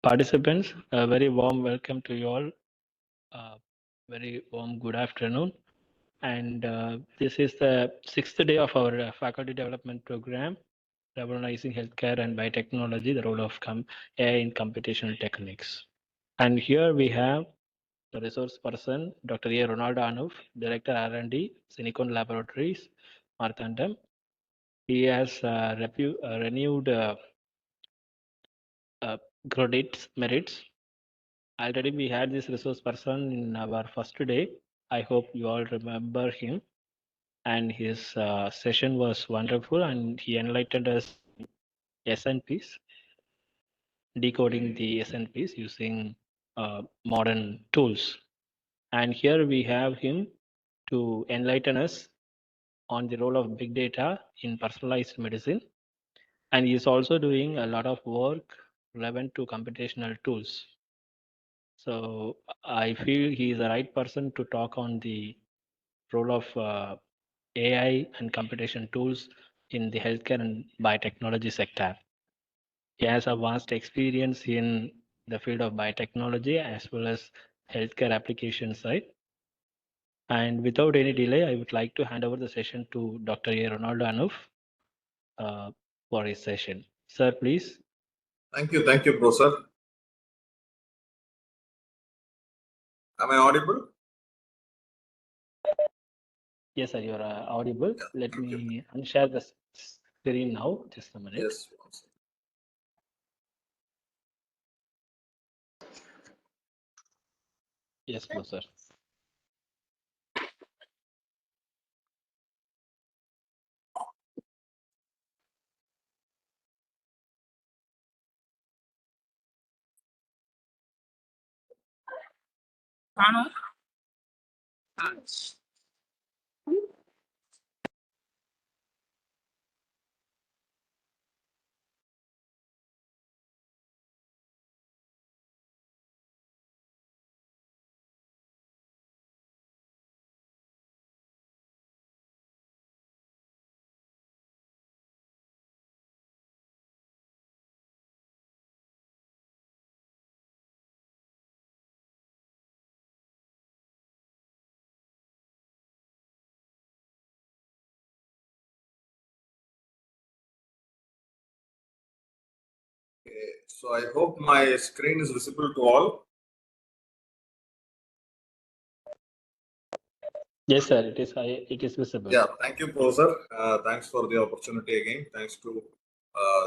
Participants, a very warm welcome to you all. Very warm good afternoon. And this is the sixth day of our faculty development program, Revolutionizing Healthcare and Biotechnology, the role of AI in computational techniques. And here we have the resource person, Dr. A. Ronaldo Anuf, Director R&D, Silicon Laboratories, Marthandam. He has renewed credits, merits. Already we had this resource person in our first day. I hope you all remember him. And his session was wonderful, and he enlightened us SNPs, decoding the SNPs using modern tools. And here we have him to enlighten us on the role of big data in personalized medicine. And he is also doing a lot of work relevant to computational tools. So I feel he is the right person to talk on the role of AI and computation tools in the healthcare and biotechnology sector. He has a vast experience in the field of biotechnology as well as healthcare application side. And without any delay, I would like to hand over the session to Dr. A. Ronaldo Anuf for his session. Sir, please. Thank you, Professor. Am I audible? Yes, sir, you are audible. Yeah, Let me unshare the screen now. Just a minute. Yes. Yes, Professor. Okay, so I hope my screen is visible to all. Yes, sir. It is visible. Yeah, thank you, Professor. Thanks for the opportunity again. Thanks to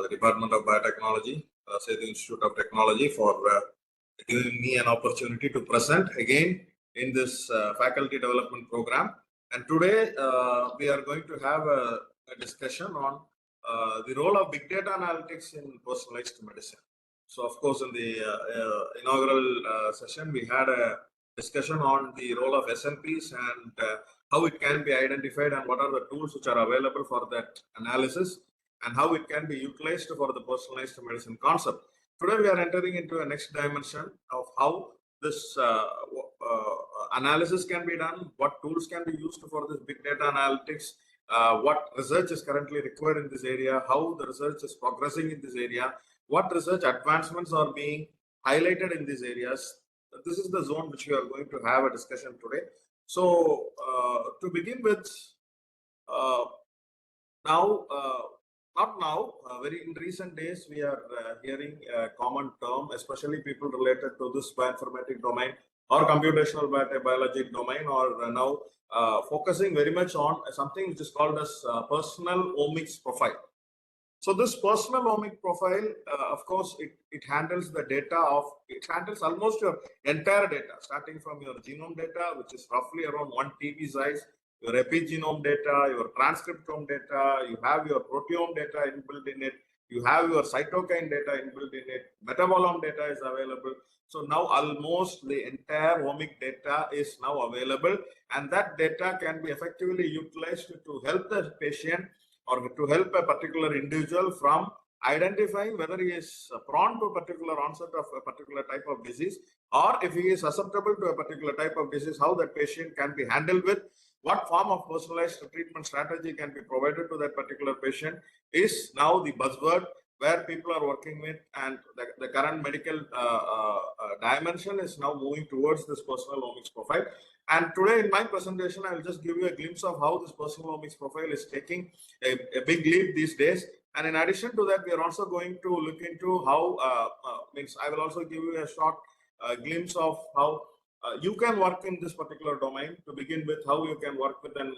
the Department of Biotechnology, Setu Institute of Technology, for giving me an opportunity to present again in this faculty development program. And today we are going to have a discussion on the role of big data analytics in personalized medicine. So, of course, in the inaugural session, we had a discussion on the role of SNPs and how it can be identified and what are the tools which are available for that analysis and how it can be utilized for the personalized medicine concept. Today we are entering into a next dimension of how this analysis can be done, what tools can be used for this big data analytics, what research is currently required in this area, how the research is progressing in this area, what research advancements are being highlighted in these areas. This is the zone which we are going to have a discussion today. So to begin with, very in recent days, we are hearing a common term, especially people related to this bioinformatic domain or computational biology domain, or now focusing very much on something which is called as personal omics profile. So this personal omic profile, of course, it handles the data it handles almost your entire data, starting from your genome data, which is roughly around 1 TB size, your epigenome data, your transcriptome data, you have your proteome data inbuilt in it, you have your cytokine data inbuilt in it, metabolome data is available. So now almost the entire omic data is now available, and that data can be effectively utilized to help the patient or to help a particular individual from identifying whether he is prone to a particular onset of a particular type of disease, or if he is susceptible to a particular type of disease, how that patient can be handled with, what form of personalized treatment strategy can be provided to that particular patient is now the buzzword where people are working with, and the current medical dimension is now moving towards this personal omics profile. And today in my presentation, I will just give you a glimpse of how this personal omics profile is taking a big leap these days. And in addition to that, we are also going to look into how, I will also give you a short glimpse of how you can work in this particular domain to begin with, how you can work with an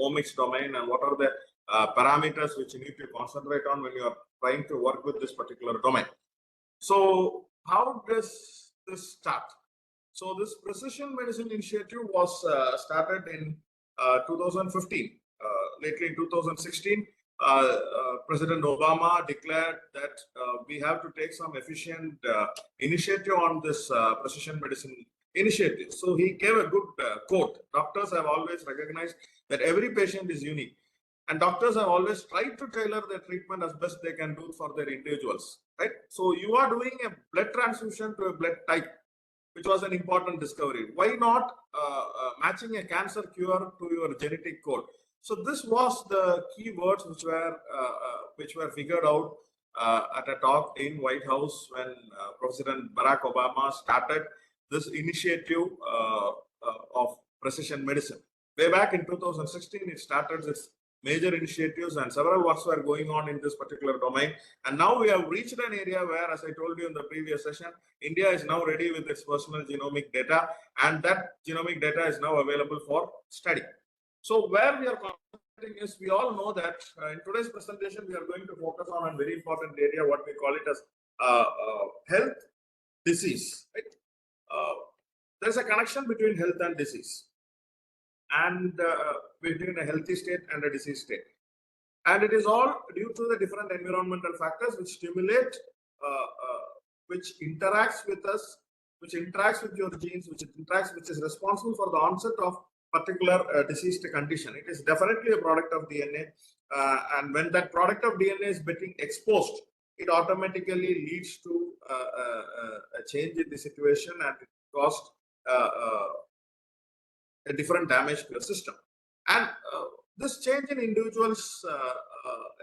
omics domain, and what are the parameters which you need to concentrate on when you are trying to work with this particular domain. So how does this start? So this precision medicine initiative was started in 2015. Lately in 2016, President Obama declared that we have to take some efficient initiative on this precision medicine initiative. So he gave a good quote. Doctors have always recognized that every patient is unique, and doctors have always tried to tailor their treatment as best they can do for their individuals, right? So you are doing a blood transfusion to a blood type, which was an important discovery. Why not matching a cancer cure to your genetic code? So this was the key words which were figured out at a talk in White House when President Barack Obama started this initiative of precision medicine. Way back in 2016, it started its major initiatives, and several works were going on in this particular domain. And now we have reached an area where, as I told you in the previous session, India is now ready with its personal genomic data, and that genomic data is now available for study. So where we are concentrating is, we all know that in today's presentation, we are going to focus on a very important area, what we call it as health, disease, right? There's a connection between health and disease, and between a healthy state and a disease state. And it is all due to the different environmental factors which stimulate, which interacts with us, which interacts with your genes, which is responsible for the onset of particular diseased condition. It is definitely a product of DNA, and when that product of DNA is getting exposed, it automatically leads to a change in the situation, and it causes a different damage to your system. And this change in individuals'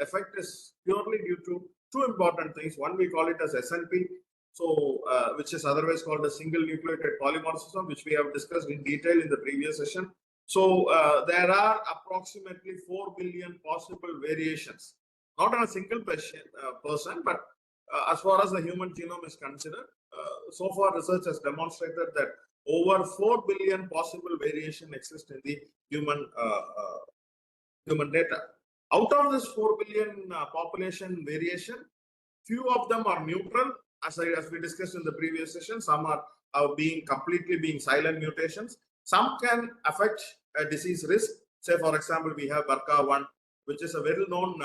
effect is purely due to two important things. One, we call it as SNP, so which is otherwise called a single nucleotide polymorphism, which we have discussed in detail in the previous session. So there are approximately 4 billion possible variations, not on a single person, but as far as the human genome is considered. So far, research has demonstrated that over 4 billion possible variation exist in the human data. Out of this 4 billion population variation, few of them are neutral, as we discussed in the previous session. Some are completely silent mutations. Some can affect a disease risk. Say, for example, we have BRCA1, which is a well-known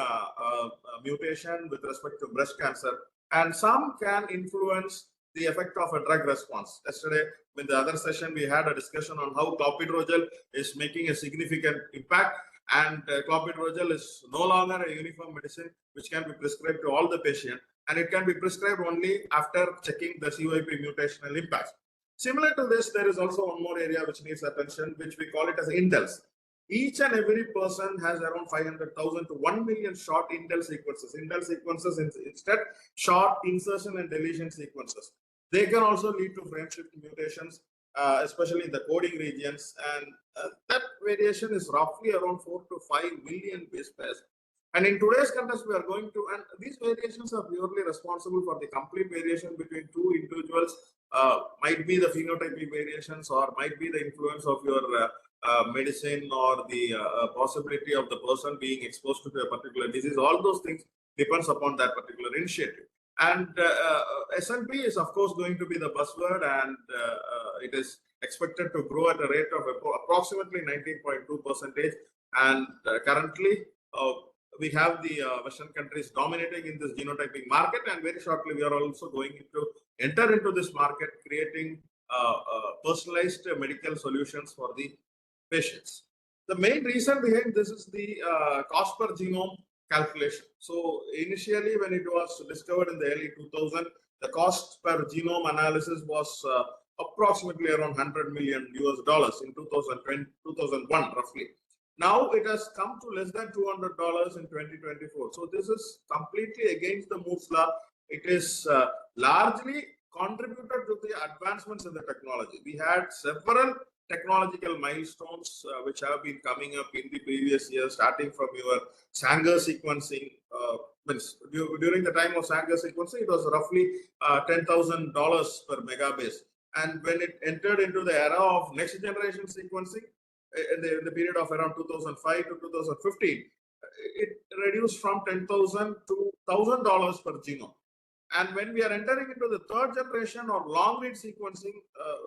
mutation with respect to breast cancer, and some can influence the effect of a drug response. Yesterday, in the other session, we had a discussion on how clopidogrel is making a significant impact, and clopidogrel is no longer a uniform medicine which can be prescribed to all the patients, and it can be prescribed only after checking the CYP mutational impacts. Similar to this, there is also one more area which needs attention, which we call it as indels. Each and every person has around 500,000 to 1 million short indel sequences. Indel sequences instead short insertion and deletion sequences. They can also lead to frame shift mutations, especially in the coding regions, and that variation is roughly around 4 to 5 million base pairs. And in today's context, we are going to, and these variations are purely responsible for the complete variation between two individuals. Might be the phenotypic variations, or might be the influence of your medicine, or the possibility of the person being exposed to a particular disease. All those things depends upon that particular initiative. And SNP is, of course, going to be the buzzword, and it is expected to grow at a rate of approximately 19.2%. And currently, we have the Western countries dominating in this genotyping market, and very shortly we are also going to enter into this market, creating personalized medical solutions for the patients. The main reason behind this is the cost per genome calculation. So initially, when it was discovered in the early 2000, the cost per genome analysis was approximately around $100 million in 2001 roughly. Now it has come to less than $200 in 2024. So this is completely against the Moore's law. It is largely contributed to the advancements in the technology. We had several technological milestones which have been coming up in the previous years, starting from your Sanger sequencing. During the time of Sanger sequencing, it was roughly $10,000 per megabase. And when it entered into the era of next generation sequencing, in the period of around 2005 to 2015, it reduced from $10,000 to $1,000 per genome. And when we are entering into the third generation or long read sequencing,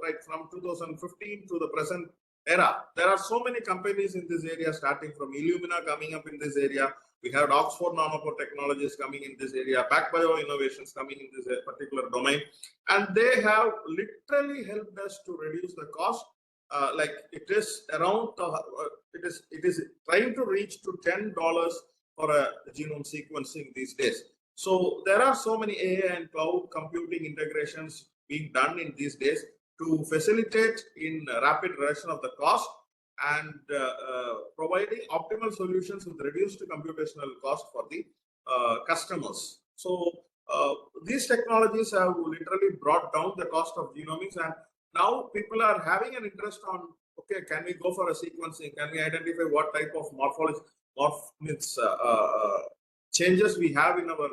right from 2015 to the present era, there are so many companies in this area, starting from Illumina coming up in this area. We have Oxford Nanopore Technologies coming in this area, PacBio Innovations coming in this particular domain, and they have literally helped us to reduce the cost. Like it is around, it is trying to reach to $10 for a genome sequencing these days. So there are so many AI and cloud computing integrations being done in these days to facilitate in rapid reduction of the cost and providing optimal solutions with reduced computational cost for the customers. So these technologies have literally brought down the cost of genomics, and now people are having an interest on, okay, can we go for a sequencing? Can we identify what type of morphology, changes we have in our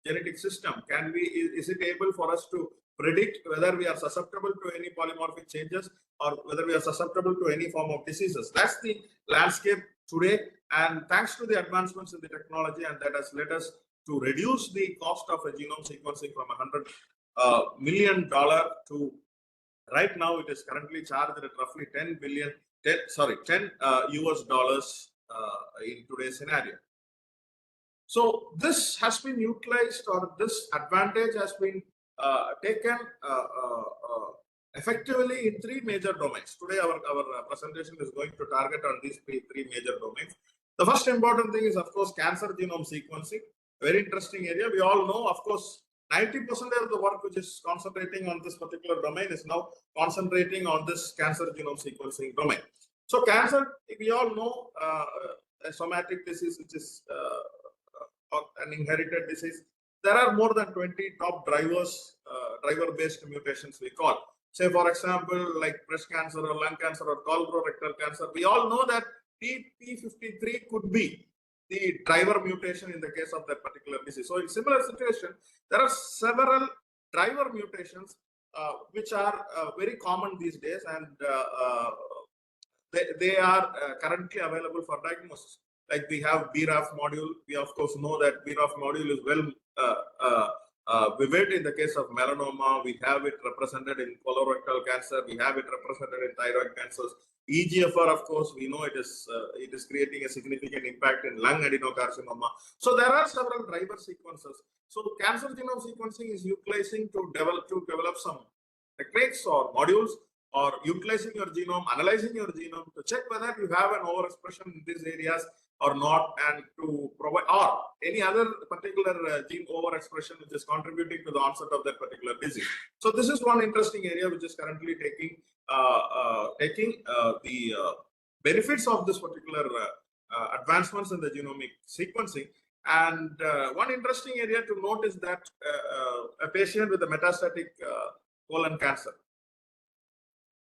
genetic system? Can we, is it able for us to predict whether we are susceptible to any polymorphic changes or whether we are susceptible to any form of diseases? That's the landscape today, and thanks to the advancements in the technology, and that has led us to reduce the cost of a genome sequencing from $100 million to right now it is currently charged at roughly 10 US dollars in today's scenario. So this has been utilized, or this advantage has been taken effectively in three major domains. Today our presentation is going to target on these three major domains. The first important thing is, of course, cancer genome sequencing. Very interesting area. We all know, of course, 90% of the work which is concentrating on this particular domain is now concentrating on this cancer genome sequencing domain. So cancer, we all know, a somatic disease which is an inherited disease. There are more than 20 top drivers, driver-based mutations we call. Say, for example, like breast cancer or lung cancer or colorectal cancer. We all know that TP53 could be the driver mutation in the case of that particular disease. So in similar situation, there are several driver mutations which are very common these days, and they are currently available for diagnosis. Like we have BRAF module. We of course know that BRAF module is well vivid in the case of melanoma. We have it represented in colorectal cancer. We have it represented in thyroid cancers. EGFR, of course, we know it is creating a significant impact in lung adenocarcinoma. So there are several driver sequences. So cancer genome sequencing is utilizing to develop some techniques or modules, or utilizing your genome, analyzing your genome to check whether you have an overexpression in these areas or not, and to provide, or any other particular gene overexpression which is contributing to the onset of that particular disease. So this is one interesting area which is currently taking the benefits of this particular advancements in the genomic sequencing. And one interesting area to note is that a patient with a metastatic colon cancer.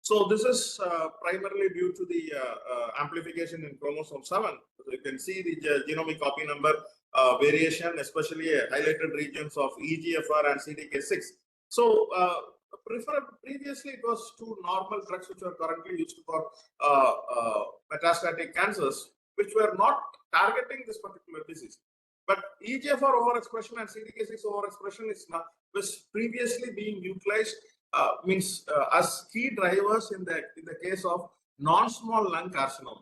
So this is primarily due to the amplification in chromosome 7. So you can see the genomic copy number variation, especially highlighted regions of EGFR and CDK6. So previously it was two normal drugs which are currently used for metastatic cancers, which were not targeting this particular disease. But EGFR overexpression and CDK6 overexpression was previously being utilized as key drivers in the case of non-small lung carcinoma,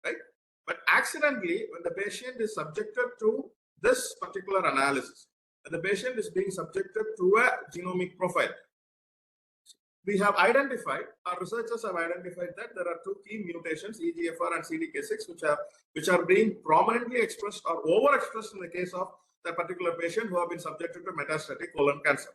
right? But accidentally, when the patient is subjected to this particular analysis, when the patient is being subjected to a genomic profile, we have identified, our researchers have identified that there are two key mutations, EGFR and CDK6, which are being prominently expressed or overexpressed in the case of that particular patient who have been subjected to metastatic colon cancer.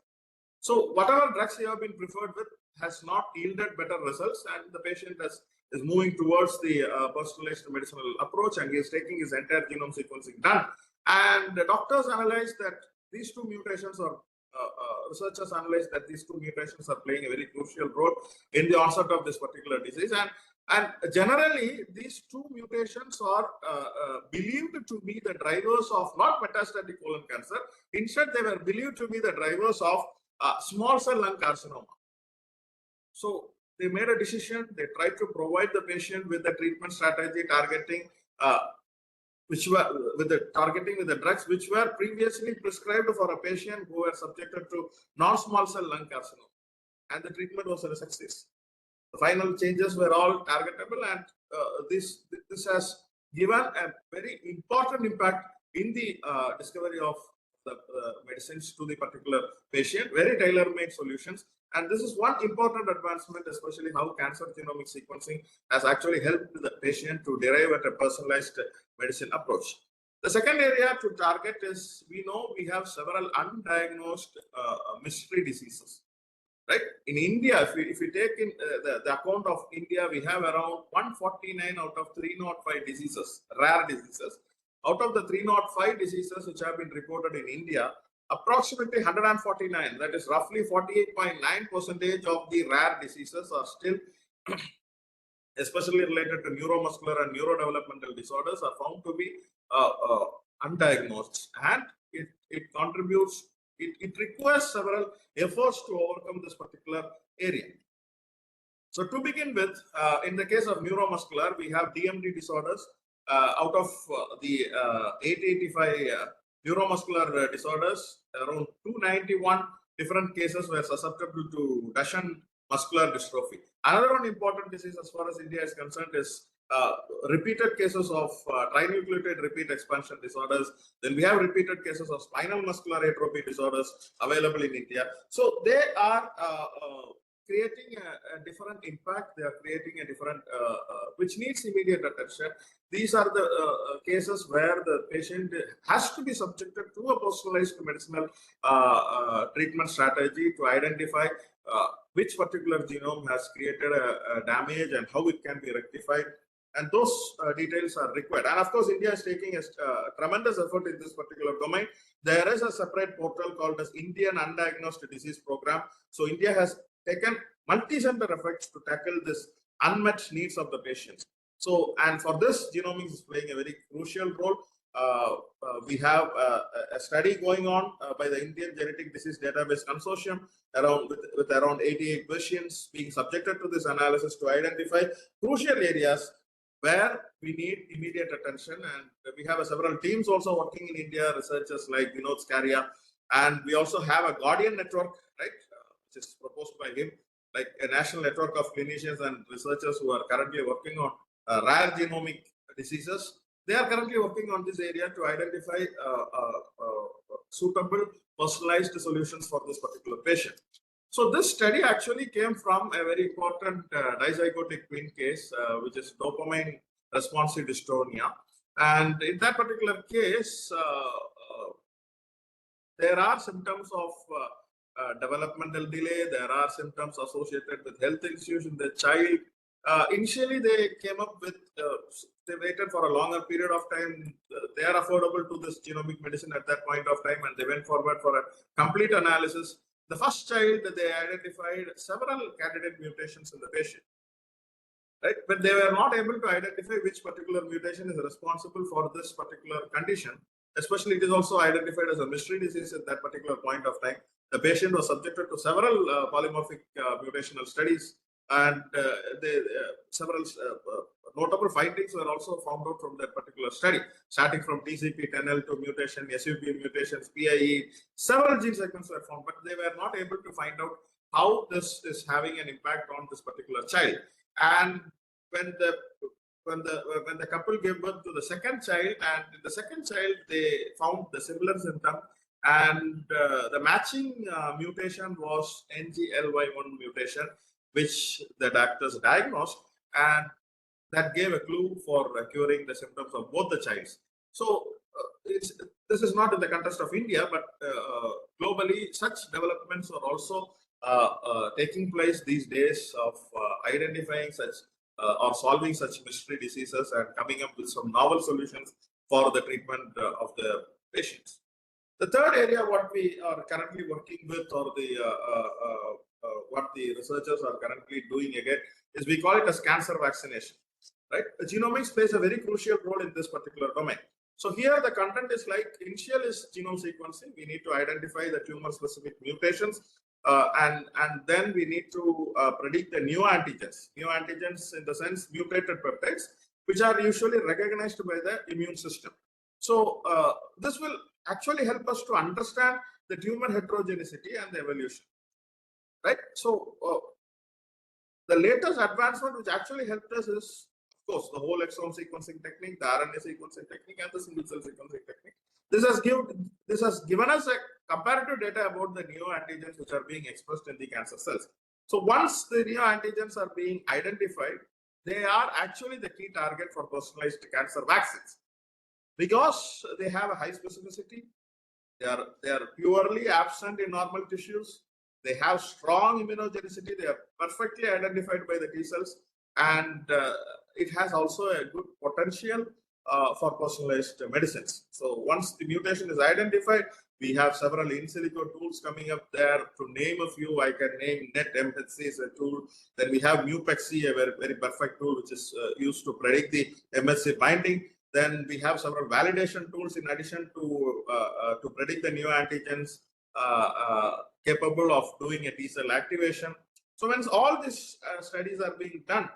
So whatever drugs you have been preferred with has not yielded better results, and the patient has is moving towards the personalized medicinal approach, and he is taking his entire genome sequencing done. And the doctors analyze that these two mutations are researchers analyze that these two mutations are playing a very crucial role in the onset of this particular disease. And generally, these two mutations are believed to be the drivers of not metastatic colon cancer. Instead, they were believed to be the drivers of small cell lung carcinoma. So they made a decision. They tried to provide the patient with the treatment strategy targeting with the drugs which were previously prescribed for a patient who were subjected to non-small cell lung carcinoma, and the treatment was a success. The final changes were all targetable, and this has given a very important impact in the discovery of the medicines to the particular patient, very tailor-made solutions. And this is one important advancement, especially how cancer genomic sequencing has actually helped the patient to derive at a personalized medicine approach. The second area to target is, we know we have several undiagnosed mystery diseases. Right? In India, if we take in the account of India, we have around 149 out of 305 diseases, rare diseases. Out of the 305 diseases which have been reported in India, approximately 149, that is roughly 48.9% of the rare diseases are still, especially related to neuromuscular and neurodevelopmental disorders, are found to be undiagnosed, and it contributes. It requires several efforts to overcome this particular area. So to begin with, in the case of neuromuscular, we have DMD disorders. Out of the 885 neuromuscular disorders, around 291 different cases were susceptible to Duchenne muscular dystrophy. Another one important disease as far as India is concerned is repeated cases of trinucleotide repeat expansion disorders. Then we have repeated cases of spinal muscular atrophy disorders available in India. So they are creating a different impact. They are creating a different, which needs immediate attention. These are the cases where the patient has to be subjected to a personalized medicinal treatment strategy to identify which particular genome has created a damage and how it can be rectified. And those details are required. And of course, India is taking a tremendous effort in this particular domain. There is a separate portal called as Indian Undiagnosed Disease Program. So India has taken multi-center efforts to tackle this unmet needs of the patients. So, and for this, genomics is playing a very crucial role. We have a study going on by the Indian Genetic Disease Database Consortium with around 88 patients being subjected to this analysis to identify crucial areas where we need immediate attention. And we have several teams also working in India, researchers like Vinod Skaria, and we also have a Guardian network, right, which is proposed by him, like a national network of clinicians and researchers who are currently working on rare genomic diseases. They are currently working on this area to identify suitable personalized solutions for this particular patient. So this study actually came from a very important dizygotic twin case, which is dopamine responsive dystonia. And in that particular case, there are symptoms of developmental delay. There are symptoms associated with health issues in the child. Initially, they came up with, they waited for a longer period of time. They are affordable to this genomic medicine at that point of time, and they went forward for a complete analysis. The first child, they identified several candidate mutations in the patient, right? But they were not able to identify which particular mutation is responsible for this particular condition. Especially, it is also identified as a mystery disease at that particular point of time. The patient was subjected to several polymorphic mutational studies, and several notable findings were also found out from that particular study, starting from TCP10L2 mutation, SUP mutations, PIE. Several gene segments were found, but they were not able to find out how this is having an impact on this particular child. And when the couple gave birth to the second child, and in the second child they found the similar symptom, and the matching mutation was NGLY1 mutation, which the doctors diagnosed, and that gave a clue for curing the symptoms of both the childs. So this is not in the context of India, but globally, such developments are also taking place these days of identifying such or solving such mystery diseases and coming up with some novel solutions for the treatment of the patients. The third area what we are currently working with, or the what the researchers are currently doing again, is we call it as cancer vaccination. Right, the genomics plays a very crucial role in this particular domain. So here the content is like initial is genome sequencing. We need to identify the tumor-specific mutations, and then we need to predict the new antigens. New antigens in the sense mutated peptides, which are usually recognized by the immune system. So this will actually help us to understand the tumor heterogeneity and the evolution. Right. So the latest advancement which actually helped us is, of course, the whole exome sequencing technique, the RNA sequencing technique, and the single cell sequencing technique. This has given us a comparative data about the neoantigens which are being expressed in the cancer cells. So once the neoantigens are being identified, they are actually the key target for personalized cancer vaccines because they have a high specificity. They are purely absent in normal tissues. They have strong immunogenicity. They are perfectly identified by the T cells, and it has also a good potential for personalized medicines. So once the mutation is identified, we have several in silico tools coming up there. To name a few, I can name NetMHC is a tool. Then we have MuPEC, a very, very perfect tool which is used to predict the MHC binding. Then we have several validation tools in addition to predict the neoantigens capable of doing a T cell activation. So once all these studies are being done,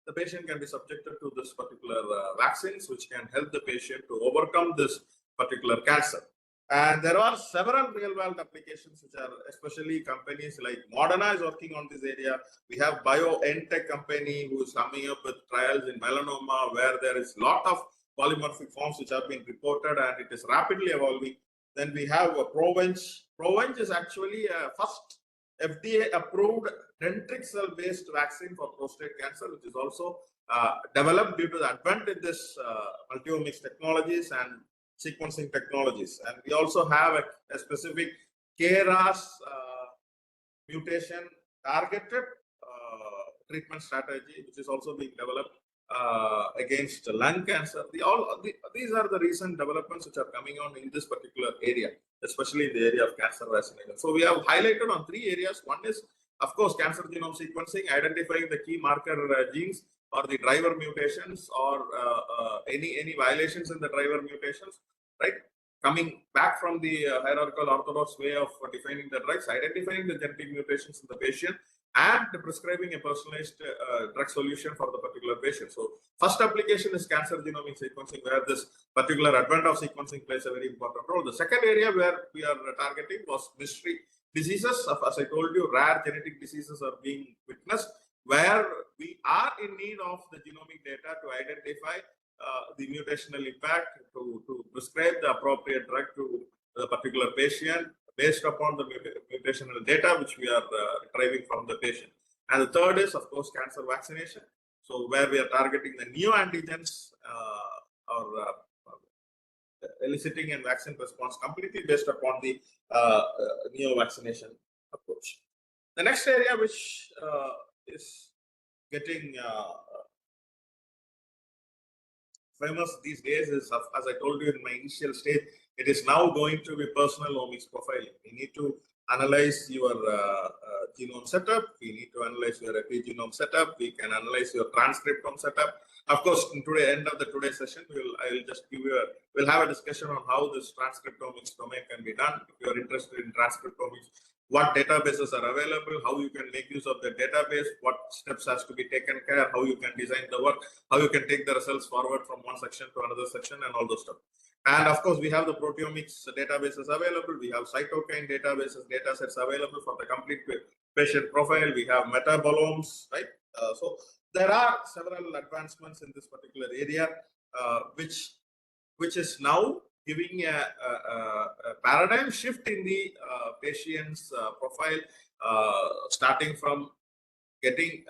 the patient can be subjected to this particular vaccines, which can help the patient to overcome this particular cancer. And there are several real-world applications, which are especially companies like Moderna is working on this area. We have BioNTech company who is coming up with trials in melanoma, where there is a lot of polymorphic forms which have been reported, and it is rapidly evolving. Then we have Provenge. Provenge is actually a first FDA-approved dendritic cell-based vaccine for prostate cancer, which is also developed due to the advent in this multiomics technologies and sequencing technologies. And we also have a specific KRAS mutation targeted treatment strategy, which is also being developed against lung cancer. These are the recent developments which are coming on in this particular area, especially in the area of cancer vaccination. So we have highlighted on 3 areas. One is, of course, cancer genome sequencing, identifying the key marker genes or the driver mutations, or any violations in the driver mutations, right? Coming back from the hierarchical orthodox way of defining the drugs, identifying the genetic mutations in the patient, and prescribing a personalized drug solution for the particular patient. So first application is cancer genomic sequencing, where this particular advent of sequencing plays a very important role. The second area where we are targeting was mystery diseases. As I told you, rare genetic diseases are being witnessed, where we are in need of the genomic data to identify the mutational impact, to prescribe the appropriate drug to the particular patient based upon the mutational data which we are retrieving from the patient. And the third is, of course, cancer vaccination. So where we are targeting the neoantigens or eliciting and vaccine response completely based upon the neo-vaccination approach. The next area which is getting famous these days is, as I told you in my initial stage, it is now going to be personal omics profiling. We need to analyze your genome setup. We need to analyze your epigenome setup. We can analyze your transcriptome setup. Of course, in end of today's session, I will just give you we'll have a discussion on how this transcriptomics domain can be done. If you are interested in transcriptomics, what databases are available, how you can make use of the database, what steps has to be taken care, how you can design the work, how you can take the results forward from one section to another section, and all those stuff. And of course, we have the proteomics databases available. We have cytokine databases, data sets available for the complete patient profile. We have metabolomes, right? So there are several advancements in this particular area, which is now giving a paradigm shift in the patient's profile, starting from getting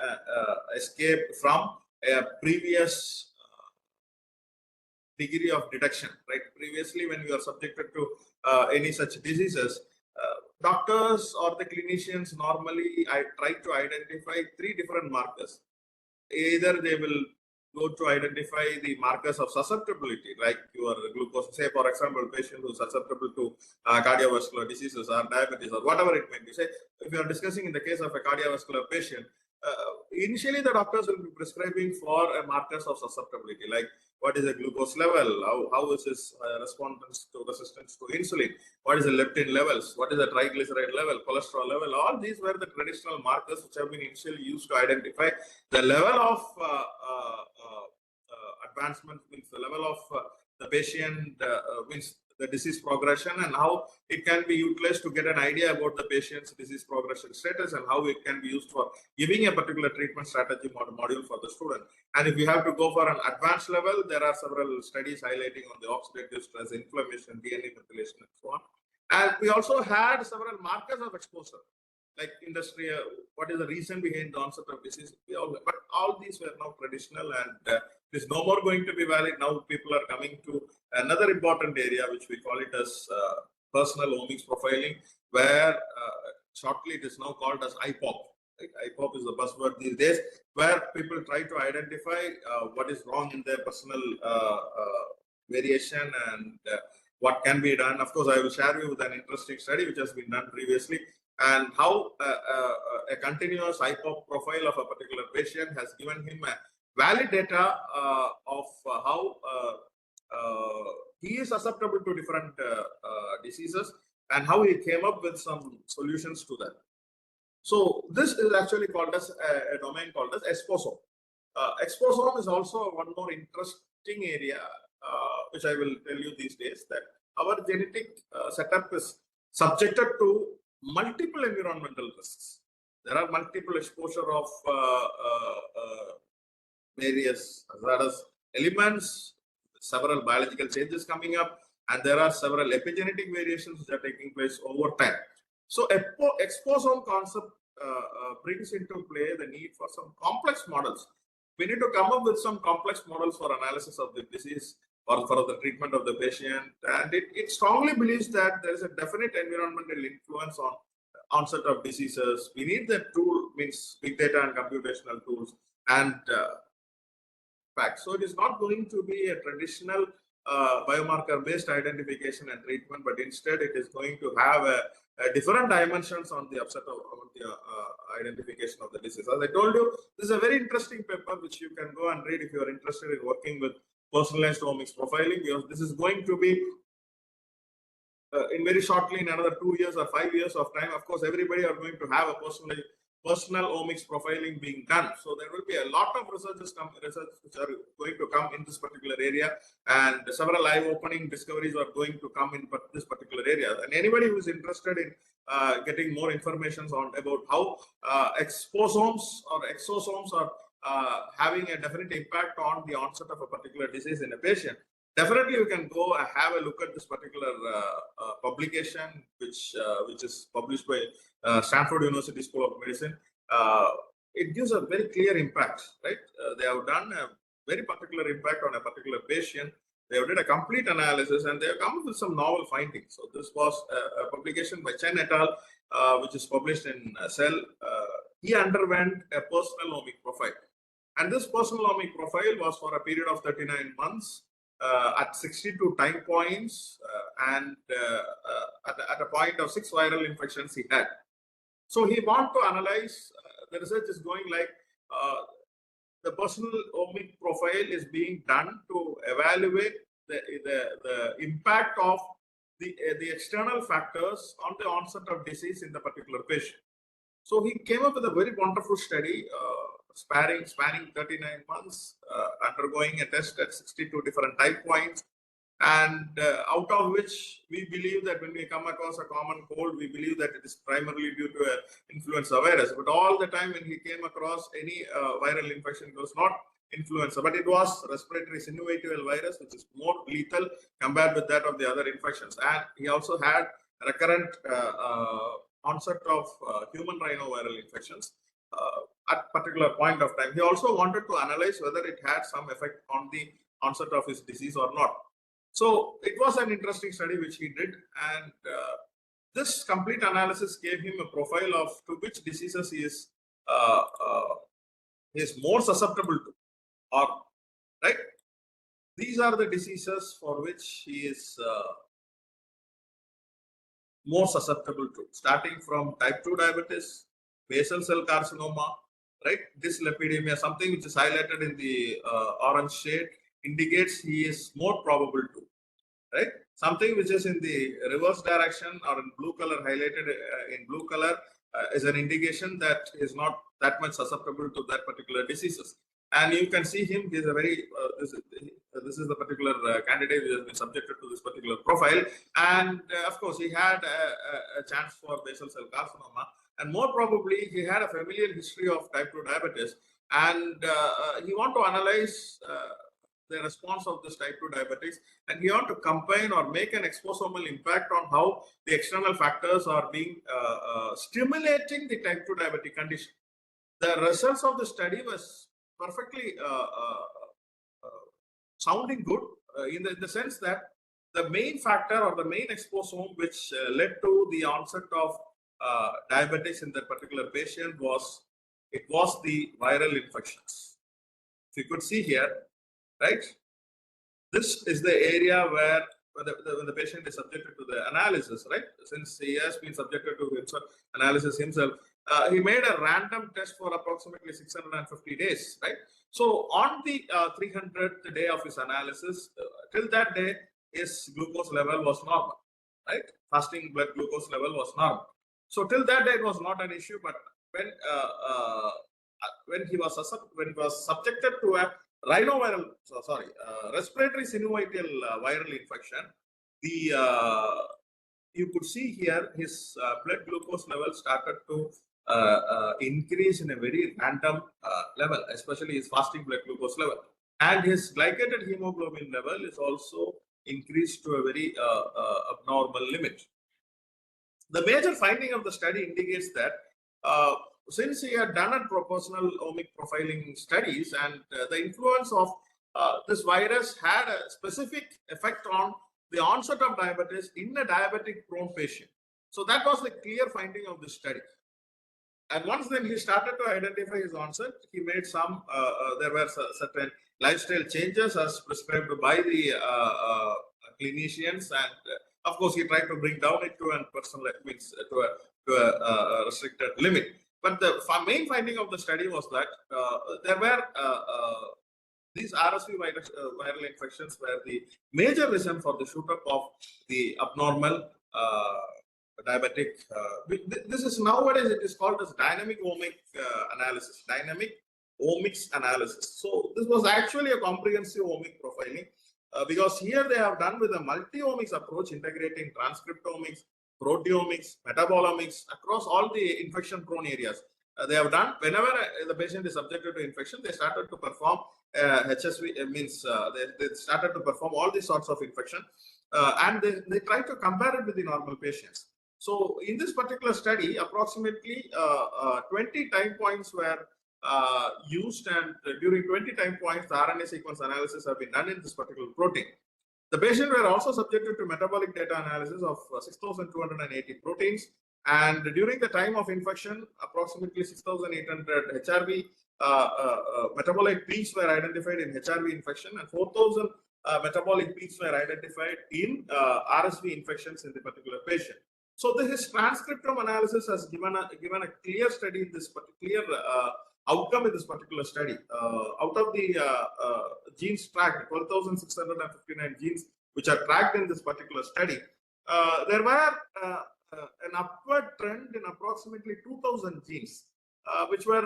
escape from a previous degree of detection, right? Previously, when we are subjected to any such diseases, doctors or the clinicians normally try to identify 3 different markers. either they will go to identify the markers of susceptibility, like your glucose, say for example, patient who is susceptible to cardiovascular diseases or diabetes or whatever it may be. Say, if you are discussing in the case of a cardiovascular patient, initially the doctors will be prescribing for a markers of susceptibility, like what is the glucose level, how is his resistance to insulin, what is the leptin levels, what is the triglyceride level, cholesterol level. All these were the traditional markers which have been initially used to identify the level of advancement, means the level of the patient, means the disease progression, and how it can be utilized to get an idea about the patient's disease progression status and how it can be used for giving a particular treatment strategy module for the student. And if you have to go for an advanced level, there are several studies highlighting on the oxidative stress, inflammation, DNA methylation, and so on. And we also had several markers of exposure, like industry, what is the reason behind the onset of disease. But all these were now traditional, and it is no more going to be valid. Now people are coming to another important area, which we call it as personal omics profiling, where shortly it is now called as IPOP. Like IPOP is the buzzword these days, where people try to identify what is wrong in their personal variation and what can be done. Of course, I will share you with an interesting study which has been done previously, and how a continuous IPOP profile of a particular patient has given him a valid data of how he is susceptible to different diseases, and how he came up with some solutions to that. So this is actually called as a domain called as exposome. Exposome is also one more interesting area, which I will tell you these days, that our genetic setup is subjected to multiple environmental risks. There are multiple exposure of various hazardous elements, several biological changes coming up, and there are several epigenetic variations which are taking place over time. So exposome concept brings into play the need for some complex models. We need to come up with some complex models for analysis of the disease or for the treatment of the patient, and it strongly believes that there is a definite environmental influence on onset of diseases. We need the tool, means big data and computational tools, and facts. So it is not going to be a traditional biomarker based identification and treatment, but instead it is going to have a different dimensions on the upset of the identification of the disease. As I told you, this is a very interesting paper which you can go and read if you are interested in working with personalized omics profiling. This is going to be in very shortly, in another 2 years or 5 years of time. Of course, everybody are going to have a personal omics profiling being done. So there will be a lot of research which are going to come in this particular area, and several eye-opening discoveries are going to come in this particular area. And anybody who is interested in getting more information on about how exposomes or exosomes are having a definite impact on the onset of a particular disease in a patient, definitely you can go and have a look at this particular publication, which is published by Stanford University School of Medicine. It gives a very clear impact, right? They have done a very particular impact on a particular patient. They have did a complete analysis, and they have come up with some novel findings. So this was a publication by Chen et al., which is published in Cell. He underwent a personal omic profile, and this personal omic profile was for a period of 39 months. At 62 time points, and at a point of 6 viral infections he had. So he wanted to analyze, the research is going like, the personal omic profile is being done to evaluate the impact of the external factors on the onset of disease in the particular patient. So he came up with a very wonderful study, spanning 39 months, undergoing a test at 62 different time points, and out of which we believe that when we come across a common cold, we believe that it is primarily due to an influenza virus. But all the time when he came across any viral infection, it was not influenza, but it was respiratory syncytial virus, which is more lethal compared with that of the other infections. And he also had recurrent onset of human rhinoviral infections at particular point of time. He also wanted to analyze whether it had some effect on the onset of his disease or not. So it was an interesting study which he did, and this complete analysis gave him a profile of to which diseases he is he is more susceptible to, or right? These are the diseases for which he is more susceptible to, starting from type 2 diabetes, basal cell carcinoma, right? Dyslipidemia, something which is highlighted in the orange shade, indicates he is more probable to, right? Something which is in the reverse direction or in blue color, highlighted in blue color, is an indication that he is not that much susceptible to that particular diseases. And you can see him, he is a very, this is the particular candidate who has been subjected to this particular profile. And of course, he had a chance for basal cell carcinoma. And more probably, he had a familial history of type 2 diabetes. And he want to analyze the response of this type 2 diabetics, and you want to combine or make an exposomal impact on how the external factors are being stimulating the type 2 diabetic condition. The results of the study was perfectly sounding good in the sense that the main factor or the main exposome which led to the onset of diabetes in that particular patient was the viral infections. If you could see here, right? This is the area where when the patient is subjected to the analysis, right? Since he has been subjected to analysis himself, he made a random test for approximately 650 days, right? So on the 300th day of his analysis, till that day, his glucose level was normal, right? Fasting blood glucose level was normal. So till that day, it was not an issue. But when he was subjected to a respiratory synovial viral infection, you could see here his blood glucose level started to increase in a very random level, especially his fasting blood glucose level, and his glycated hemoglobin level is also increased to a very abnormal limit. The major finding of the study indicates that since he had done a proportional omic profiling studies, and the influence of this virus had a specific effect on the onset of diabetes in a diabetic prone patient. So that was the clear finding of this study. And once then he started to identify his onset, he made some, there were certain lifestyle changes as prescribed by the clinicians, and of course he tried to bring down it to a personal, means to a restricted limit. But the main finding of the study was that there were these RSV viral infections were the major reason for the shoot up of the abnormal diabetic. This is nowadays it is called as dynamic omic analysis, dynamic omics analysis. So this was actually a comprehensive omic profiling because here they have done with a multi-omics approach, integrating transcriptomics, proteomics, metabolomics across all the infection-prone areas. They have done whenever the patient is subjected to infection, they started to perform HSV, means they started to perform all these sorts of infection, and they try to compare it with the normal patients. So in this particular study, approximately 20 time points were used, and during 20 time points, the RNA sequence analysis have been done in this particular protein. The patient were also subjected to metabolic data analysis of 6,280 proteins, and during the time of infection, approximately 6,800 HRV metabolic peaks were identified in HRV infection, and 4,000 metabolic peaks were identified in RSV infections in the particular patient. So this transcriptome analysis has given a clear study in this particular outcome in this particular study. Out of the genes tracked, 12,659 genes which are tracked in this particular study, there were an upward trend in approximately 2,000 genes which were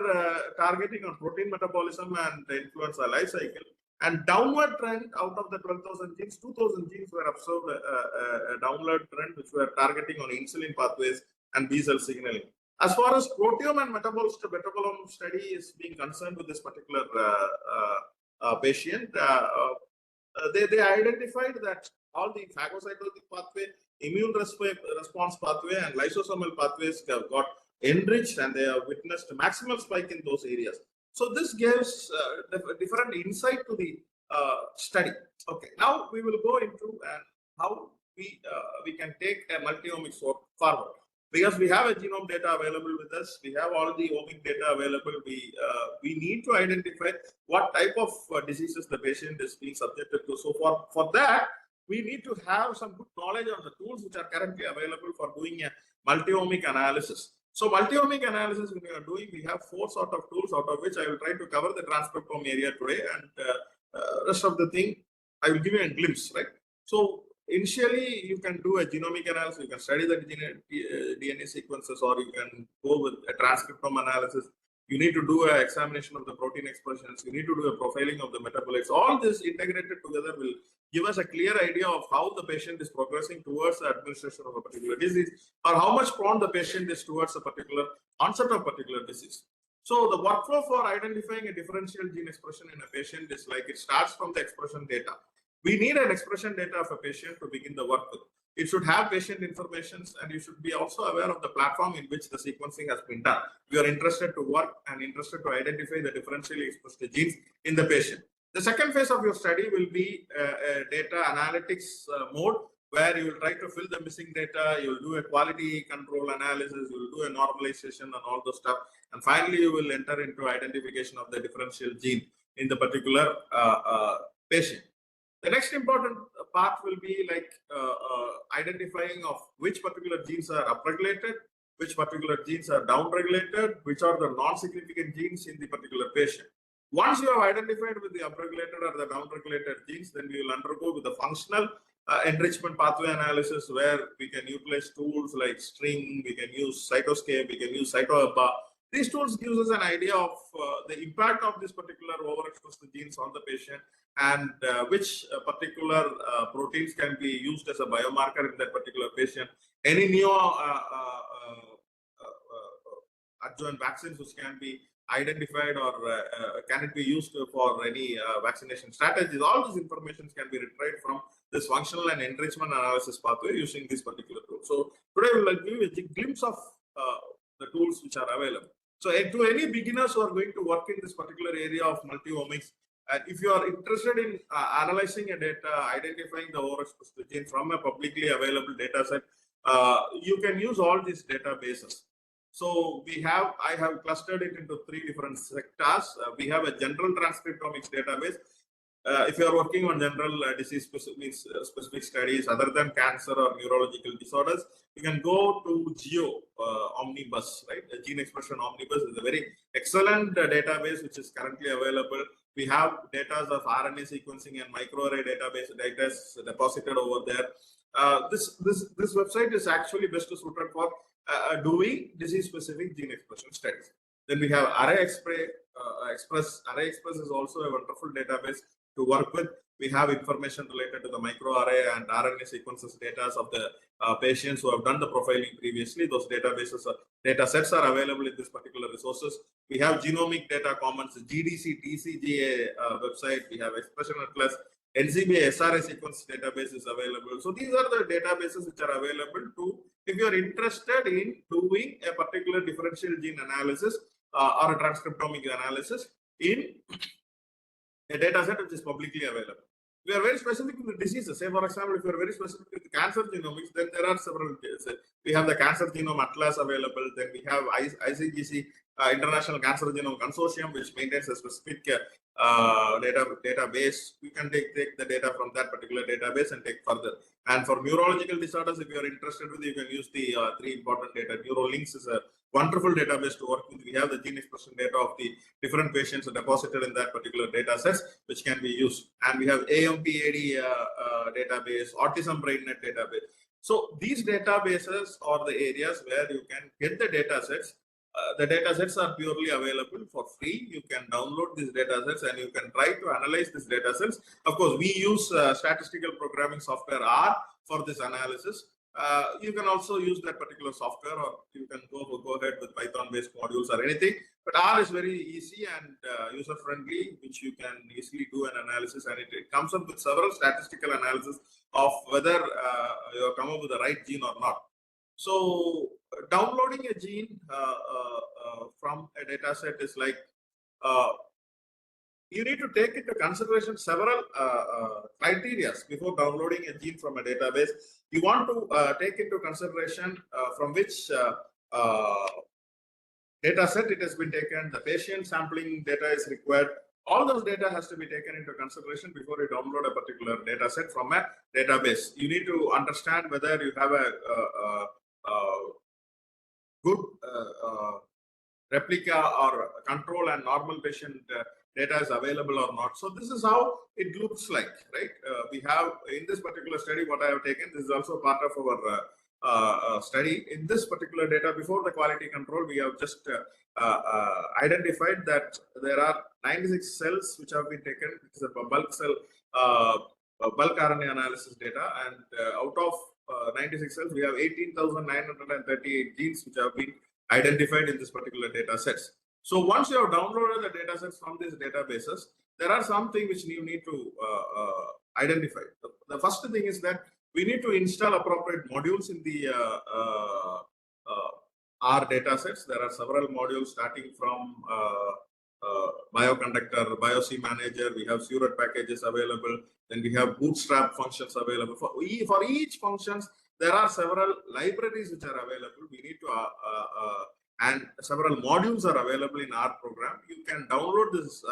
targeting on protein metabolism and the influenza life cycle, and downward trend out of the 12,000 genes, 2,000 genes were observed a downward trend which were targeting on insulin pathways and B cell signaling. As far as proteome and metabolome study is being concerned with this particular patient, they identified that all the phagocytotic pathway, immune response pathway, and lysosomal pathways have got enriched, and they have witnessed maximal spike in those areas. So this gives different insight to the study. Okay, now we will go into how we can take a multi-omics forward. because we have a genome data available with us, we have all the omic data available. We need to identify what type of diseases the patient is being subjected to. So for that, we need to have some good knowledge on the tools which are currently available for doing a multi-omic analysis. So multi-omic analysis when we are doing, we have 4 sort of tools, out of which I will try to cover the transcriptome area today, and rest of the thing I will give you a glimpse, right? So initially, you can do a genomic analysis, you can study the DNA sequences, or you can go with a transcriptome analysis. You need to do an examination of the protein expressions. You need to do a profiling of the metabolites. All this integrated together will give us a clear idea of how the patient is progressing towards the administration of a particular disease, or how much prone the patient is towards a particular onset of particular disease. So the workflow for identifying a differential gene expression in a patient is like it starts from the expression data. We need an expression data of a patient to begin the work with. It should have patient informations, and you should be also aware of the platform in which the sequencing has been done. We are interested to work and interested to identify the differentially expressed genes in the patient. The second phase of your study will be a data analytics mode, where you will try to fill the missing data, you will do a quality control analysis, you will do a normalization and all those stuff. And finally, you will enter into identification of the differential gene in the particular patient. The next important part will be like identifying of which particular genes are upregulated, which particular genes are downregulated, which are the non-significant genes in the particular patient. Once you have identified with the upregulated or the downregulated genes, then we will undergo with the functional enrichment pathway analysis, where we can utilize tools like string, we can use cytoscape, we can use cytoABBA. These tools gives us an idea of the impact of this particular overexpressed genes on the patient, and which particular proteins can be used as a biomarker in that particular patient. Any new adjuvant vaccines which can be identified, or can it be used for any vaccination strategies. All these information can be retrieved from this functional and enrichment analysis pathway using this particular tool. So today we will give you a glimpse of the tools which are available. So to any beginners who are going to work in this particular area of multi-omics, and if you are interested in analyzing a data, identifying the overexpressed gene from a publicly available data set, you can use all these databases. So I have clustered it into 3 different sectors. We have a general transcriptomics database. If you are working on general disease specific studies other than cancer or neurological disorders, you can go to Geo Omnibus, right? The Gene Expression Omnibus is a very excellent database which is currently available. We have data of RNA sequencing and microarray database data deposited over there. This website is actually best suited for doing disease-specific gene expression studies. Then we have Array Express. Array Express is also a wonderful database to work with. We have information related to the microarray and RNA sequences data of the patients who have done the profiling previously. Those data sets are available in this particular resources. We have Genomic Data Commons, GDC, TCGA website. We have Expression Atlas, NCBA SRA sequence database is available. So these are the databases which are available to, if you are interested in doing a particular differential gene analysis or a transcriptomic analysis in a data set which is publicly available. We are very specific in the diseases. Say, for example, if you are very specific with cancer genomics, then there are several. We have the Cancer Genome Atlas available. Then we have ICGC, International Cancer Genome Consortium, which maintains a specific database. We can take the data from that particular database and take further. And for neurological disorders, if you are interested with, you can use the 3 important data. NeuroLinks is a wonderful database to work with. We have the gene expression data of the different patients deposited in that particular data sets, which can be used. And we have AMPAD database, Autism BrainNet database. So these databases are the areas where you can get the data sets. The data sets are purely available for free. You can download these data sets and you can try to analyze these data sets. Of course, we use statistical programming software R for this analysis. You can also use that particular software, or you can go ahead with Python-based modules or anything. But R is very easy and user-friendly, which you can easily do an analysis, and it comes up with several statistical analysis of whether you have come up with the right gene or not. So downloading a gene from a data set is like you need to take into consideration several criteria before downloading a gene from a database. You want to take into consideration from which data set it has been taken, the patient sampling data is required. All those data has to be taken into consideration before you download a particular data set from a database. You need to understand whether you have a good replica or control and normal patient data is available or not. So this is how it looks like, right? We have in this particular study, what I have taken, this is also part of our study. In this particular data, before the quality control, we have just identified that there are 96 cells which have been taken. It is a bulk cell, bulk RNA analysis data, and out of 96 cells, we have 18,938 genes which have been identified in this particular data sets. So once you have downloaded the data sets from these databases, there are some things which you need to identify. The first thing is that we need to install appropriate modules in the R data sets. There are several modules starting from bioconductor, BioC manager, we have Surrot packages available, then we have bootstrap functions available. For each functions, there are several libraries which are available. We need to and several modules are available in our program. You can download these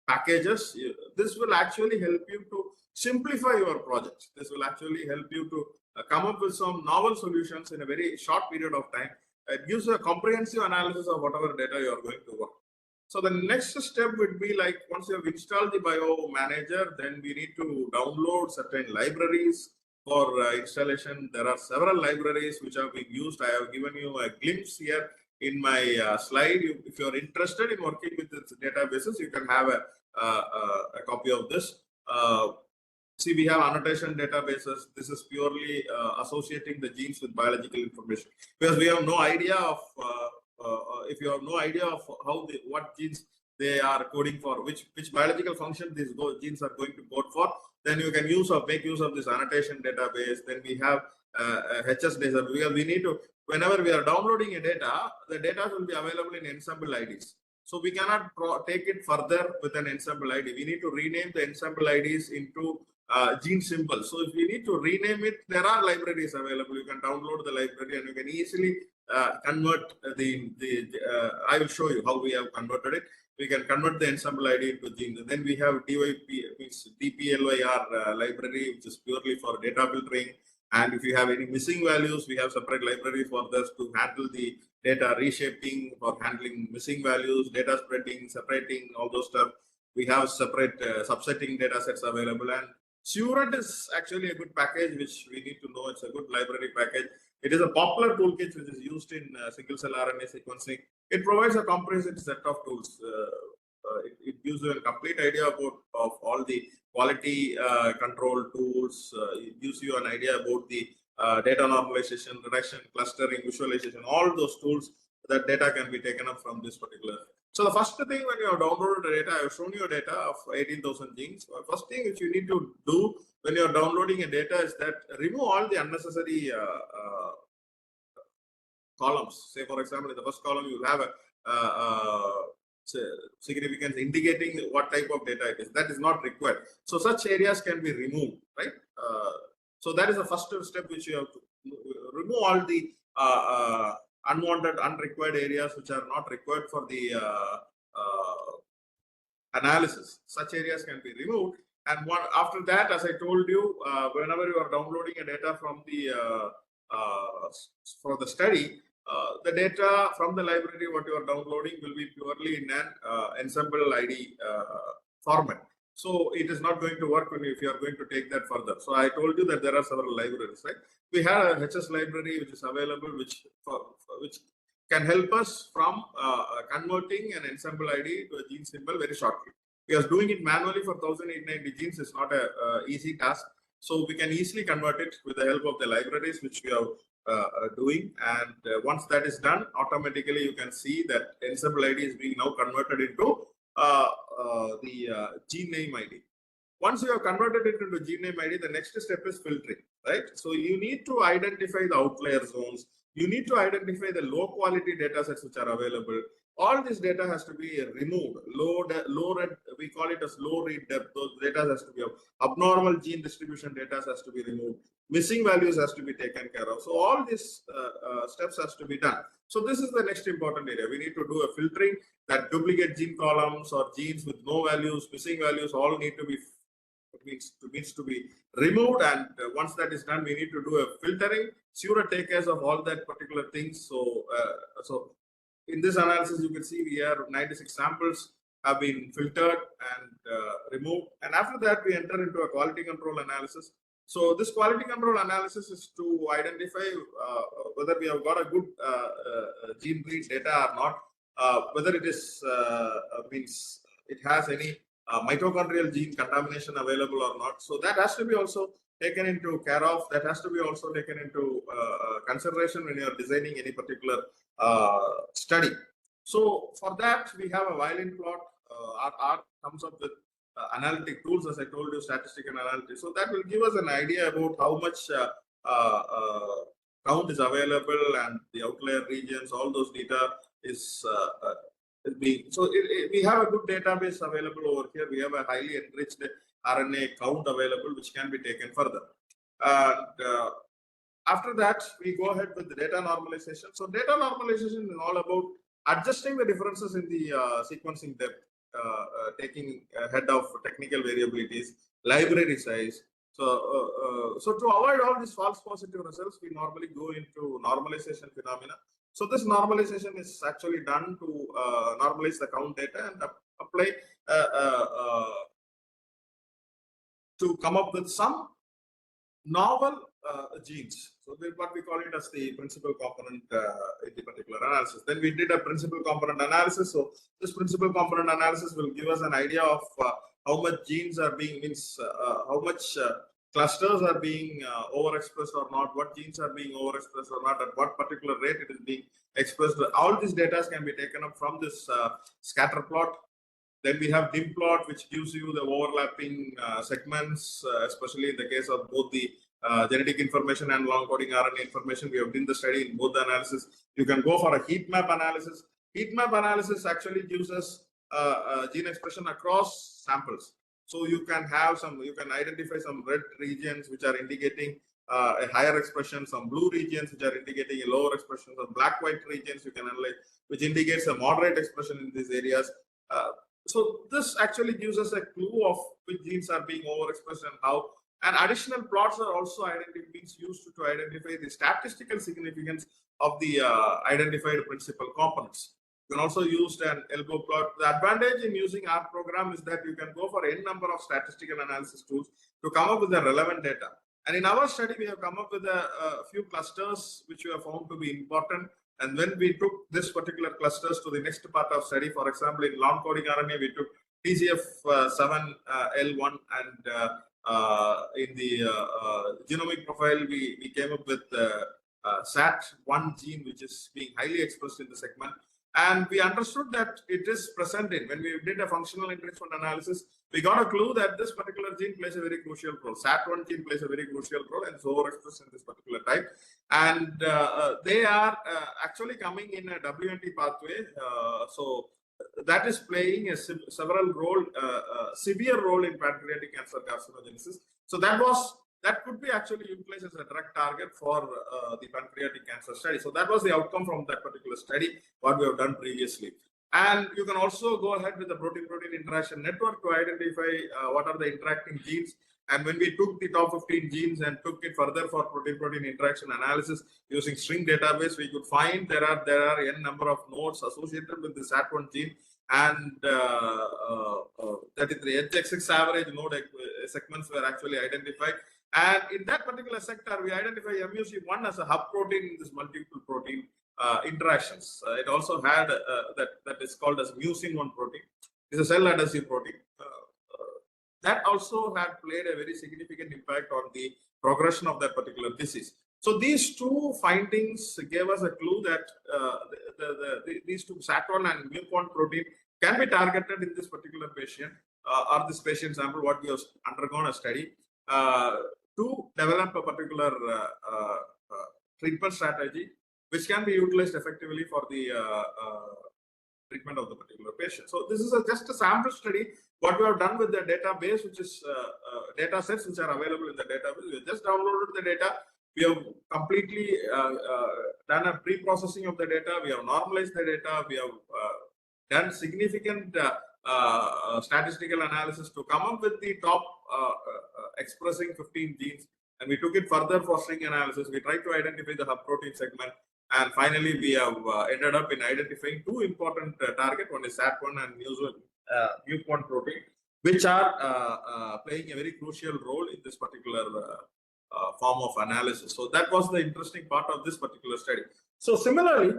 packages. This will actually help you to simplify your projects. This will actually help you to come up with some novel solutions in a very short period of time. It gives a comprehensive analysis of whatever data you are going to work. So the next step would be like, once you have installed the bio manager, then we need to download certain libraries for installation. There are several libraries which have been used. I have given you a glimpse here in my slide. If you are interested in working with these databases, you can have a copy of this. See, we have annotation databases. This is purely associating the genes with biological information, because we have no idea of if you have no idea of how what genes they are coding for, which biological function these genes are going to code for, then you can make use of this annotation database. Then we have HS data, because we need to, whenever we are downloading a data, the data will be available in ensemble IDs. So we cannot take it further with an ensemble ID. We need to rename the ensemble IDs into gene symbols. So if we need to rename it, there are libraries available. You can download the library and you can easily convert I will show you how we have converted it. We can convert the ensemble ID into gene. And then we have DPLYR library, which is purely for data filtering. And if you have any missing values, we have separate library for this to handle the data reshaping, for handling missing values, data spreading, separating, all those stuff. We have separate subsetting data sets available. And Surrot is actually a good package, which we need to know. It's a good library package. It is a popular toolkit which is used in single cell RNA sequencing. It provides a comprehensive set of tools. It gives you a complete idea of all the quality control tools. It gives you an idea about the data normalization, reduction, clustering, visualization, all those tools. That data can be taken up from this particular. So the first thing, when you have downloaded the data, I have shown you a data of 18,000 genes. First thing which you need to do when you are downloading a data is that remove all the unnecessary columns. Say, for example, in the first column, you have a significance indicating what type of data it is. That is not required. So such areas can be removed, right? So that is the first step which you have to remove all the unwanted, unrequired areas which are not required for the analysis. Such areas can be removed. And after that, as I told you, whenever you are downloading a data from the for the study, the data from the library what you are downloading will be purely in an ensemble ID format. So it is not going to work if you are going to take that further. So I told you that there are several libraries, right? We have a HS library which is available, which can help us from converting an ensemble ID to a gene symbol very shortly. Because doing it manually for 1,890 genes is not a easy task. So we can easily convert it with the help of the libraries which we are doing. And once that is done, automatically you can see that ensemble ID is being now converted into the gene name ID. Once you have converted it into gene name ID, the next step is filtering, right? So you need to identify the outlier zones. You need to identify the low quality data sets which are available. all this data has to be removed. Low read, we call it as low read depth. Those data has to be abnormal gene distribution data has to be removed. Missing values has to be taken care of. So all these steps has to be done. So this is the next important area. We need to do a filtering that duplicate gene columns or genes with no values, missing values, all need to be needs to be removed. And once that is done, we need to do a filtering, sure take care of all that particular things. So in this analysis, you can see we have 96 samples have been filtered and removed. And after that, we enter into a quality control analysis. So this quality control analysis is to identify whether we have got a good gene breed data or not, whether it is means it has any mitochondrial gene contamination available or not. So that has to be also taken into care of. That has to be also taken into consideration when you are designing any particular study. So for that, we have a violin plot. R comes up with analytic tools, as I told you, statistical analysis. So that will give us an idea about how much count is available and the outlier regions, all those data is being. So we have a good database available over here. We have a highly enriched RNA count available, which can be taken further. And after that, we go ahead with the data normalization. So data normalization is all about adjusting the differences in the sequencing depth, taking ahead of technical variabilities, library size. So to avoid all these false positive results, we normally go into normalization phenomena. So this normalization is actually done to normalize the count data and apply to come up with some novel genes. So what we call it as the principal component in the particular analysis. Then we did a principal component analysis. So this principal component analysis will give us an idea of how much genes are being, how much clusters are being overexpressed or not, what genes are being overexpressed or not, at what particular rate it is being expressed. All these data can be taken up from this scatter plot. Then we have dim plot, which gives you the overlapping segments, especially in the case of both the genetic information and long coding RNA information. We have done the study in both the analysis. You can go for a heat map analysis. Heat map analysis actually gives us gene expression across samples. So you can have some, you can identify some red regions which are indicating a higher expression, some blue regions which are indicating a lower expression, some black-white regions you can analyze, which indicates a moderate expression in these areas. So this actually gives us a clue of which genes are being overexpressed and how. And additional plots are also being used to identify the statistical significance of the identified principal components. You can also use an elbow plot. The advantage in using R program is that you can go for n number of statistical analysis tools to come up with the relevant data. And in our study, we have come up with a few clusters which we have found to be important. And when we took this particular clusters to the next part of study, for example, in long coding RNA, we took TCF7L1 and in the genomic profile, we came up with SAT1 gene, which is being highly expressed in the segment. And we understood that it is present in, when we did a functional enrichment analysis, we got a clue that this particular gene plays a very crucial role. SAT1 gene plays a very crucial role and is overexpressed in this particular type. And they are actually coming in a WNT pathway. So that is playing a severe role in pancreatic cancer carcinogenesis. So that could be actually utilized as a drug target for the pancreatic cancer study. So that was the outcome from that particular study, what we have done previously. And you can also go ahead with the protein-protein interaction network to identify what are the interacting genes. And when we took the top 15 genes and took it further for protein-protein interaction analysis using string database, we could find there are n number of nodes associated with the SAT1 gene, and 33 HX average node segments were actually identified. And in that particular sector, we identify MUC1 as a hub protein in this multiple protein interactions. It also had that is called as mucin1 protein. It's a cell adhesive protein. That also had played a very significant impact on the progression of that particular disease. So these two findings gave us a clue that these two SAT1 and mucin1 protein can be targeted in this particular patient or this patient sample, what we have undergone a study to develop a particular treatment strategy which can be utilized effectively for the treatment of the particular patient. So this is just a sample study. What we have done with the database, which is data sets which are available in the database, we have just downloaded the data. We have completely done a pre-processing of the data. We have normalized the data. We have done significant statistical analysis to come up with the top expressing 15 genes, and we took it further for string analysis. We tried to identify the hub protein segment, and finally we have ended up in identifying two important targets. One is SAT1 and MUC1 protein, which are playing a very crucial role in this particular form of analysis. So that was the interesting part of this particular study. So similarly,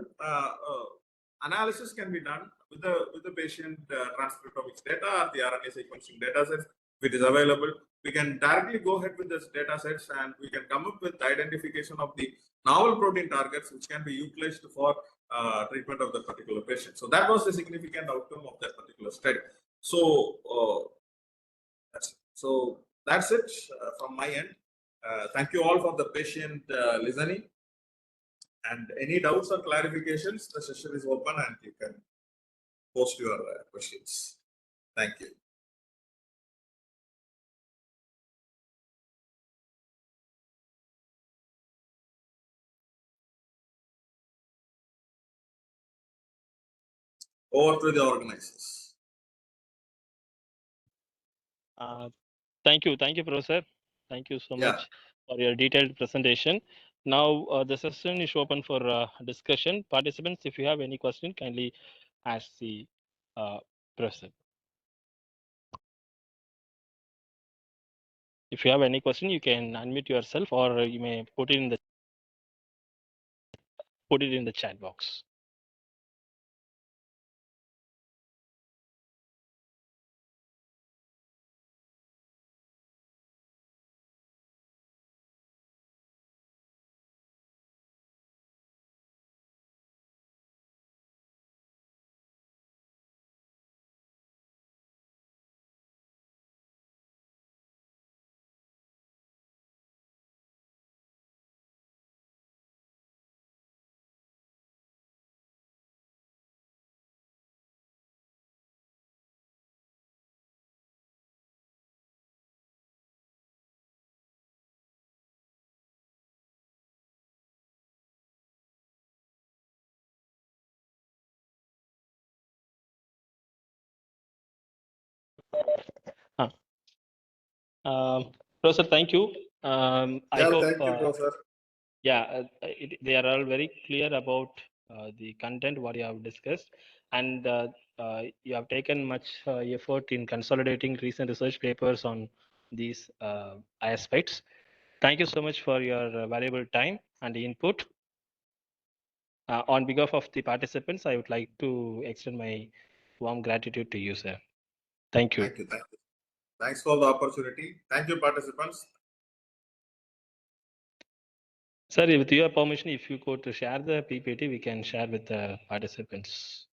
analysis can be done with the patient transcriptomics data or the RNA sequencing data sets. If it is available, we can directly go ahead with this data sets, and we can come up with identification of the novel protein targets which can be utilized for treatment of the particular patient. So that was the significant outcome of that particular study. So that's it from my end. Thank you all for the patient listening. And any doubts or clarifications, the session is open and you can post your questions. Thank you. Over to the organizers. Thank you, Professor. Thank you so much for your detailed presentation. Now the session is open for discussion. Participants, if you have any question, kindly ask the Professor. If you have any question, you can unmute yourself, or you may put it in the chat box. Professor, thank you. I hope. Thank you, Professor. They are all very clear about the content what you have discussed, and you have taken much effort in consolidating recent research papers on these aspects. Thank you so much for your valuable time and input. On behalf of the participants, I would like to extend my warm gratitude to you, sir. Thank you. Thank you. Thanks for the opportunity. Thank you, participants. Sir, with your permission, if you could share the PPT, we can share with the participants.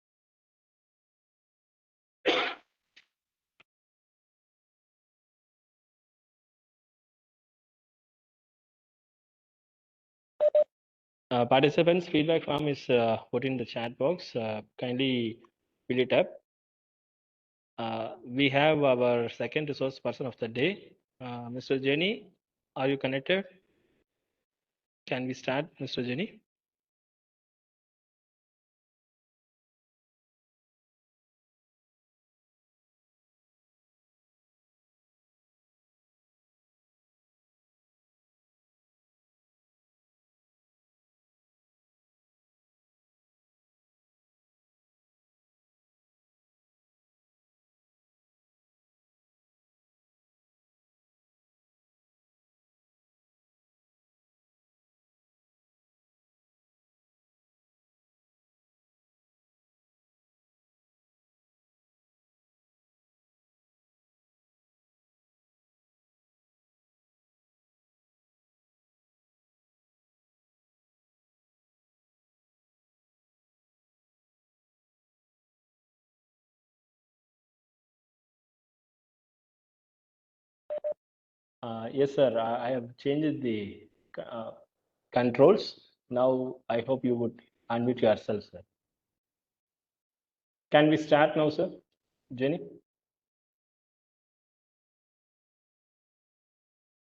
Participants' feedback form is put in the chat box. Kindly fill it up. We have our second resource person of the day, Mr. Jenny. Are you connected? Can we start, Mr. Jenny? Yes, sir. I have changed the controls. Now I hope you would unmute yourself, sir. Can we start now, sir? Jenny?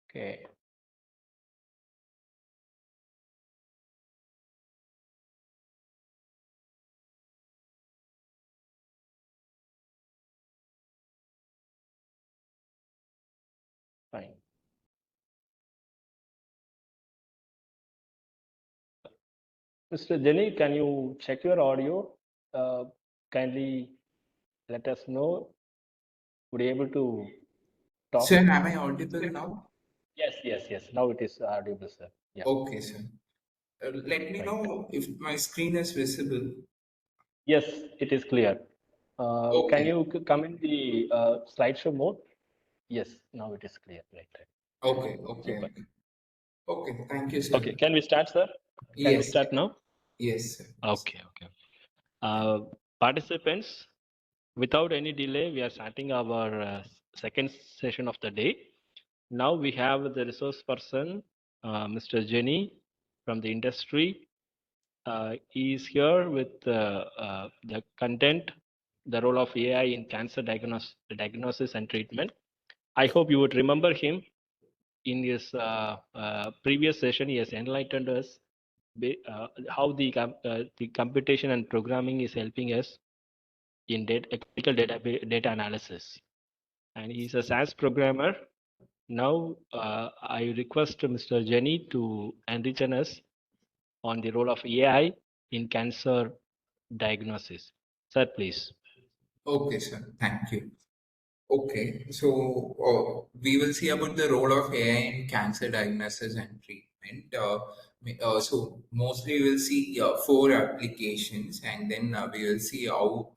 Okay. Fine. Mr. Jenny, can you check your audio? Kindly let us know. Would you able to talk? Sir, am I audible now? Yes. Now it is audible, sir. Yeah, Okay, sir. Let me fine. know if my screen is visible. Yes, it is clear. Can Okay, you come in the slideshow mode? Yes, now it is clear. Right. okay, okay, Super. okay. Thank you, sir. Okay, can we start, sir? Can we Yes, start now? yes, sir. Okay. Participants, without any delay, we are starting our second session of the day. Now we have the resource person, Mr. Jenny from the industry. He is here with the content, the role of AI in cancer diagnosis and treatment. I hope you would remember him. In his previous session, he has enlightened us how the computation and programming is helping us in clinical data analysis. And he's a SAS programmer. Now, I request Mr. Jenny to enlighten us on the role of AI in cancer diagnosis. Sir, please. Okay, sir. Thank you. Okay, so we will see about the role of AI in cancer diagnosis and treatment. So mostly we will see four applications, and then we will see how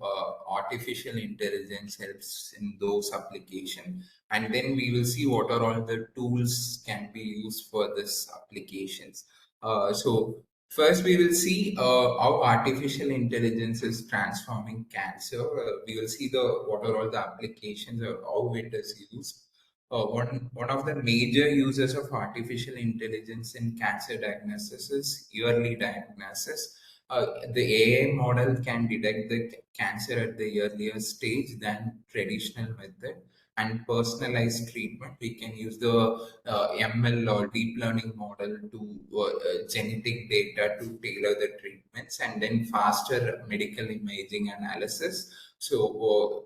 artificial intelligence helps in those applications, and then we will see what are all the tools can be used for this applications. So first, we will see how artificial intelligence is transforming cancer. We will see the what are all the applications or how it is used. One of the major uses of artificial intelligence in cancer diagnosis is early diagnosis. The AI model can detect the cancer at the earlier stage than traditional method, and personalized treatment. We can use the ML or deep learning model to genetic data to tailor the treatments, and then faster medical imaging analysis. So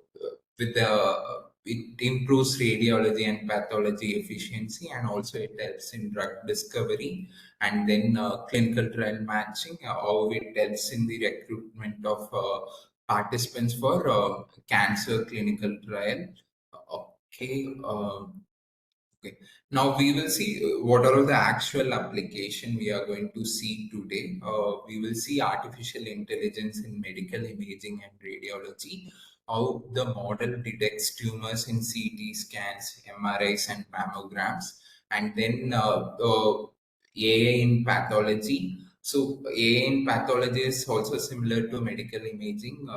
with the it improves radiology and pathology efficiency, and also it helps in drug discovery, and then clinical trial matching, how it helps in the recruitment of participants for cancer clinical trial. Okay. Okay. Now we will see what are all the actual application we are going to see today. We will see artificial intelligence in medical imaging and radiology, how the model detects tumors in CT scans, MRIs, and mammograms, and then AI in pathology. So AI in pathology is also similar to medical imaging.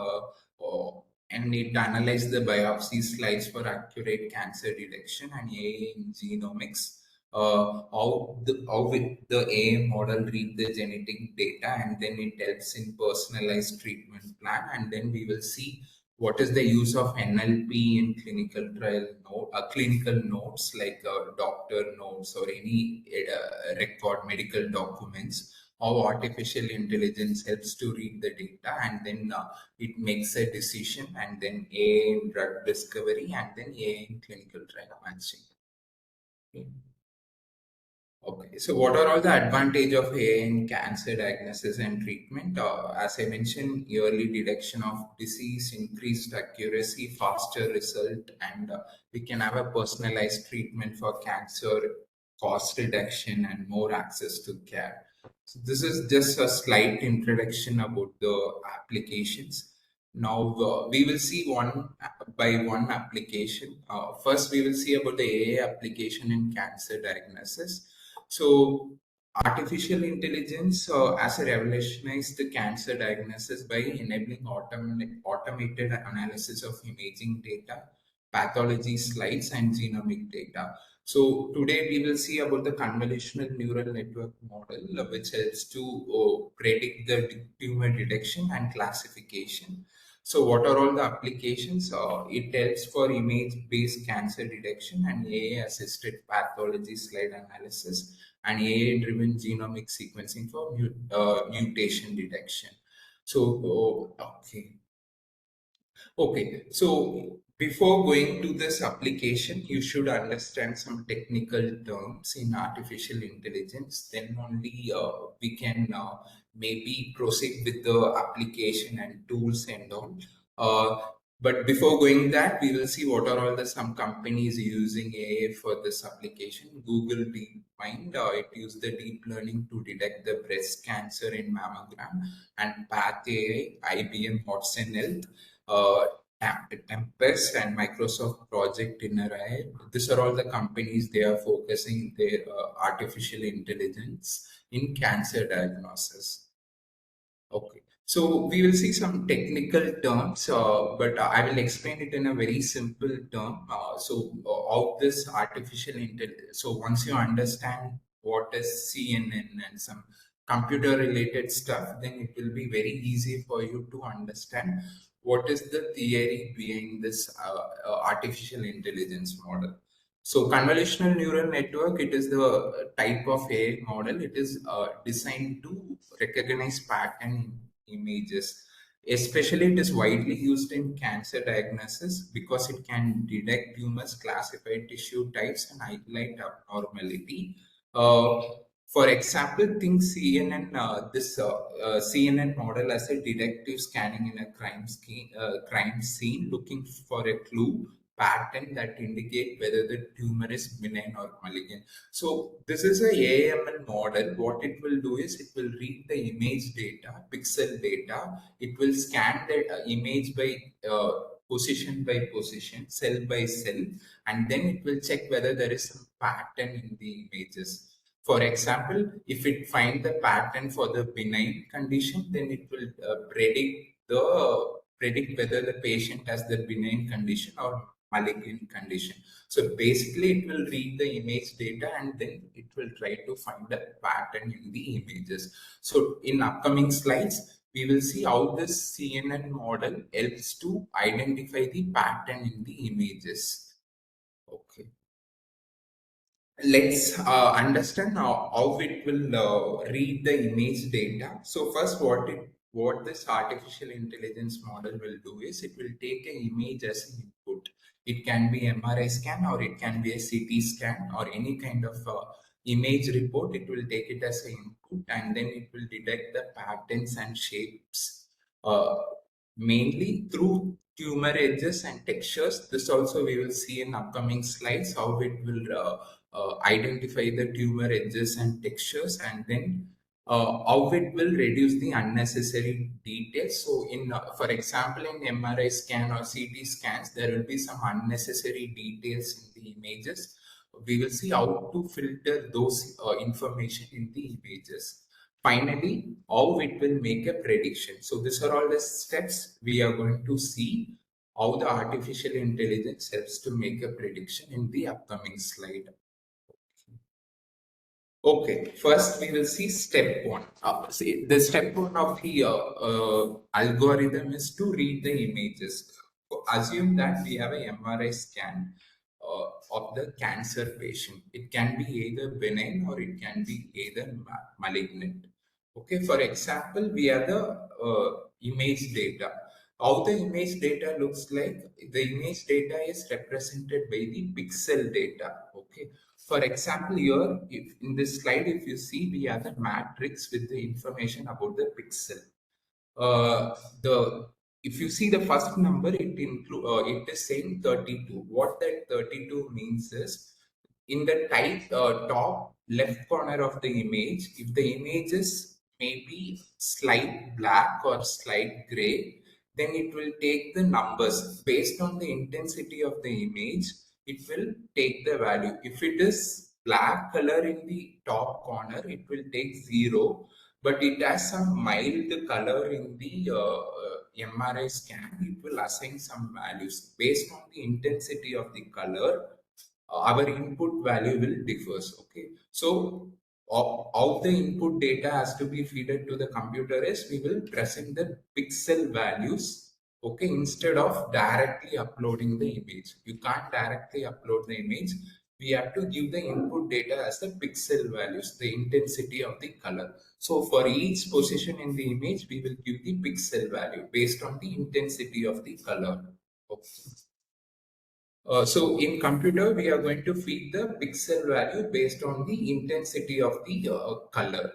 And it analyzes the biopsy slides for accurate cancer detection, and AI in genomics. The AI model read the genetic data, and then it helps in personalized treatment plan, and then we will see what is the use of NLP in clinical trial clinical notes like doctor notes or any record medical documents. How artificial intelligence helps to read the data, and then it makes a decision, and then AI in drug discovery, and then AI in clinical trial matching. Okay. Okay, so what are all the advantage of AI in cancer diagnosis and treatment? As I mentioned, early detection of disease, increased accuracy, faster result, and we can have a personalized treatment for cancer, cost reduction, and more access to care. So this is just a slight introduction about the applications. Now we will see one by one application. First, we will see about the AI application in cancer diagnosis. So, artificial intelligence as a revolutionized the cancer diagnosis by enabling automated analysis of imaging data, pathology slides, and genomic data. So, today we will see about the convolutional neural network model, which helps to predict the tumor detection and classification. So what are all the applications? It helps for image-based cancer detection and AI-assisted pathology slide analysis and AI-driven genomic sequencing for mutation detection. So, okay. Okay, so before going to this application, you should understand some technical terms in artificial intelligence. Then only we can maybe proceed with the application and tools and all. Uh, but before going that, we will see what are all the some companies using AI for this application. Google DeepMind, it used the deep learning to detect the breast cancer in mammogram, and Path AI, IBM Watson Health, uh, Tempest and Microsoft Project Inner. These are all the companies they are focusing their artificial intelligence in cancer diagnosis. Okay, so we will see some technical terms, but I will explain it in a very simple term. Of this artificial intelligence, so once you understand what is CNN and some computer related stuff, then it will be very easy for you to understand what is the theory behind this artificial intelligence model. So convolutional neural network, it is the type of AI model. It is designed to recognize pattern images. Especially it is widely used in cancer diagnosis because it can detect tumors, classify tissue types and highlight abnormality. Uh, for example, think CNN, CNN model as a detective scanning in a crime scene looking for a clue pattern that indicate whether the tumor is benign or malignant. So this is a AML model. What it will do is it will read the image data, pixel data. It will scan the image by position by position, cell by cell, and then it will check whether there is some pattern in the images. For example, if it find the pattern for the benign condition, then it will predict whether the patient has the benign condition or malignant condition. So basically, it will read the image data and then it will try to find a pattern in the images. So in upcoming slides, we will see how this CNN model helps to identify the pattern in the images. Okay, let's understand how it will read the image data. So first, what this artificial intelligence model will do is it will take an image as an input. It can be MRI scan or it can be a CT scan or any kind of image report. It will take it as an input and then it will detect the patterns and shapes, mainly through tumor edges and textures. This also we will see in upcoming slides how it will identify the tumor edges and textures, and then how it will reduce the unnecessary details. So in for example, in MRI scan or CT scans, there will be some unnecessary details in the images. We will see how to filter those information in the images. Finally, how it will make a prediction. So these are all the steps we are going to see how the artificial intelligence helps to make a prediction in the upcoming slide. Okay, first we will see step one. See, the step one of the algorithm is to read the images. So assume that we have a MRI scan of the cancer patient. It can be either benign or it can be either malignant. Okay, for example, we have the image data. How the image data looks like? The image data is represented by the pixel data. Okay, for example, here, if in this slide, if you see, we have the matrix with the information about the pixel. The If you see the first number, it is saying 32. What that 32 means is, in the top left corner of the image, if the image is maybe slight black or slight gray, then it will take the numbers based on the intensity of the image. It will take the value. If it is black color in the top corner, it will take 0, but it has some mild color in the MRI scan. It will assign some values based on the intensity of the color. Our input value will differs. Okay, so how the input data has to be fed to the computer is we will present the pixel values. okay, instead of directly uploading the image. You can't directly upload the image. We have to give the input data as the pixel values, the intensity of the color. So for each position in the image, we will give the pixel value based on the intensity of the color. Okay. So in computer, we are going to feed the pixel value based on the intensity of the color.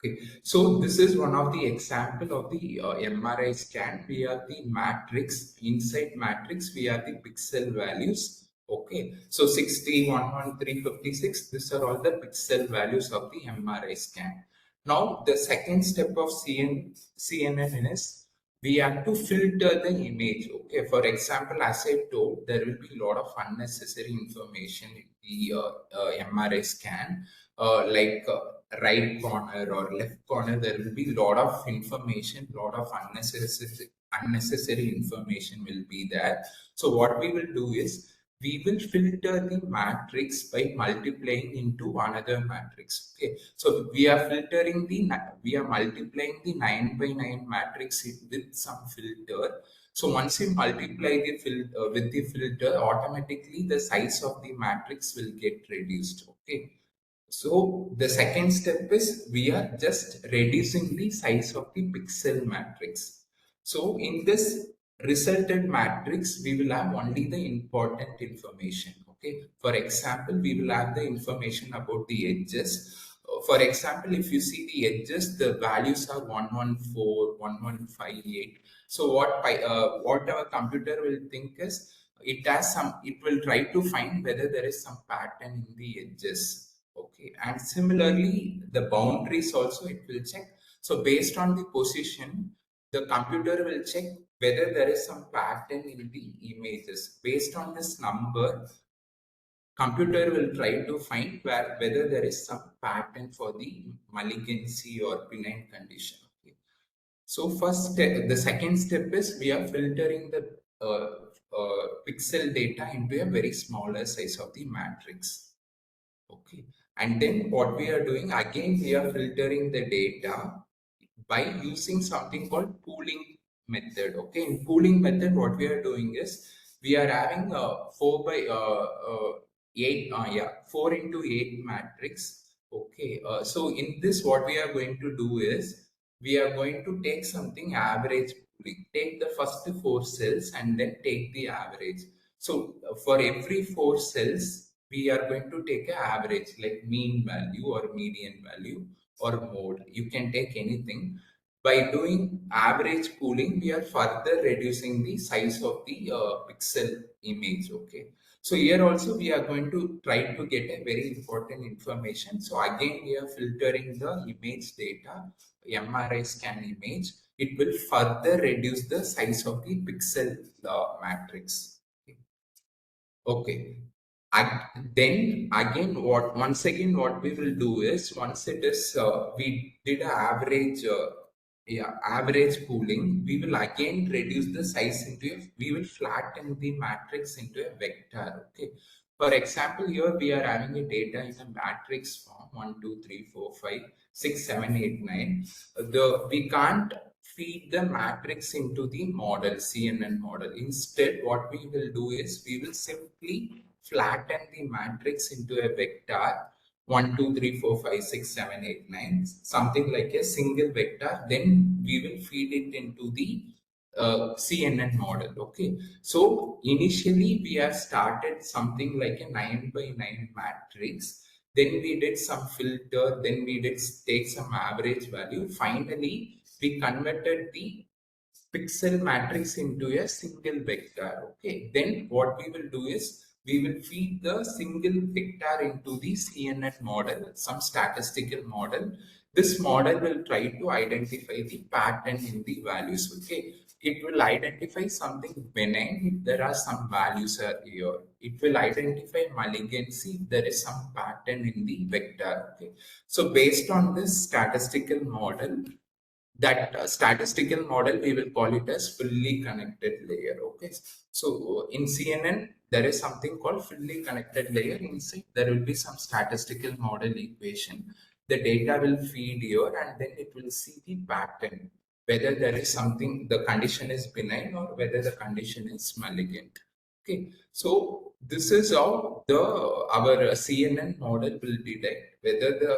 Okay, so this is one of the example of the MRI scan. We have the matrix, inside matrix, we have the pixel values. Okay, so 60, 113, 56, these are all the pixel values of the MRI scan. Now, the second step of CNN is we have to filter the image. Okay, for example, as I told, there will be a lot of unnecessary information in the MRI scan, like right corner or left corner. There will be a lot of information, lot of unnecessary information will be there. So what we will do is we will filter the matrix by multiplying into another matrix. Okay, so we are multiplying the 9 by 9 matrix with some filter. So once you multiply the with the filter, automatically the size of the matrix will get reduced. Okay, so the second step is we are just reducing the size of the pixel matrix. So in this resultant matrix, we will have only the important information. Okay. For example, we will have the information about the edges. For example, if you see the edges, the values are 114, 1158. So what our computer will think is it will try to find whether there is some pattern in the edges. Okay, and similarly, the boundaries also it will check. So based on the position, the computer will check whether there is some pattern in the images. Based on this number, computer will try to find whether there is some pattern for the malignancy or benign condition. Okay. So the second step is we are filtering the pixel data into a very smaller size of the matrix. Okay, and then what we are doing again, we are filtering the data by using something called pooling method. Okay, in pooling method, what we are doing is we are having a 4 into 8 matrix. Okay, so in this, what we are going to do is we are going to take something average pooling, take the first 4 cells and then take the average. So for every 4 cells, we are going to take an average like mean value or median value or mode. You can take anything. By doing average pooling, we are further reducing the size of the pixel image. Okay. So here also we are going to try to get a very important information. So again, we are filtering the image data, MRI scan image. It will further reduce the size of the pixel matrix. Okay. Then again, once again what we will do is once it is we did an average pooling, we will again reduce the size we will flatten the matrix into a vector. Okay. For example, here we are having a data in a matrix form 1, 2, 3, 4, 5, 6, 7, 8, 9. We can't feed the matrix into the model, CNN model. Instead, what we will do is we will simply flatten the matrix into a vector 1, 2, 3, 4, 5, 6, 7, 8, 9, something like a single vector. Then we will feed it into the CNN model. Okay, so initially we have started something like a 9 by 9 matrix. Then we did some filter. Then we did take some average value. Finally, we converted the pixel matrix into a single vector. Okay, then what we will do is we will feed the single vector into the CNN model, some statistical model. This model will try to identify the pattern in the values. Okay, it will identify something benign if there are some values are here. It will identify malignancy if there is some pattern in the vector. Okay, so based on this statistical model, that statistical model, we will call it as fully connected layer. Okay, so in CNN there is something called fully connected layer. Inside there will be some statistical model equation. The data will feed here and then it will see the pattern whether there is something, the condition is benign or whether the condition is malignant. Okay, so this is how our CNN model will detect whether the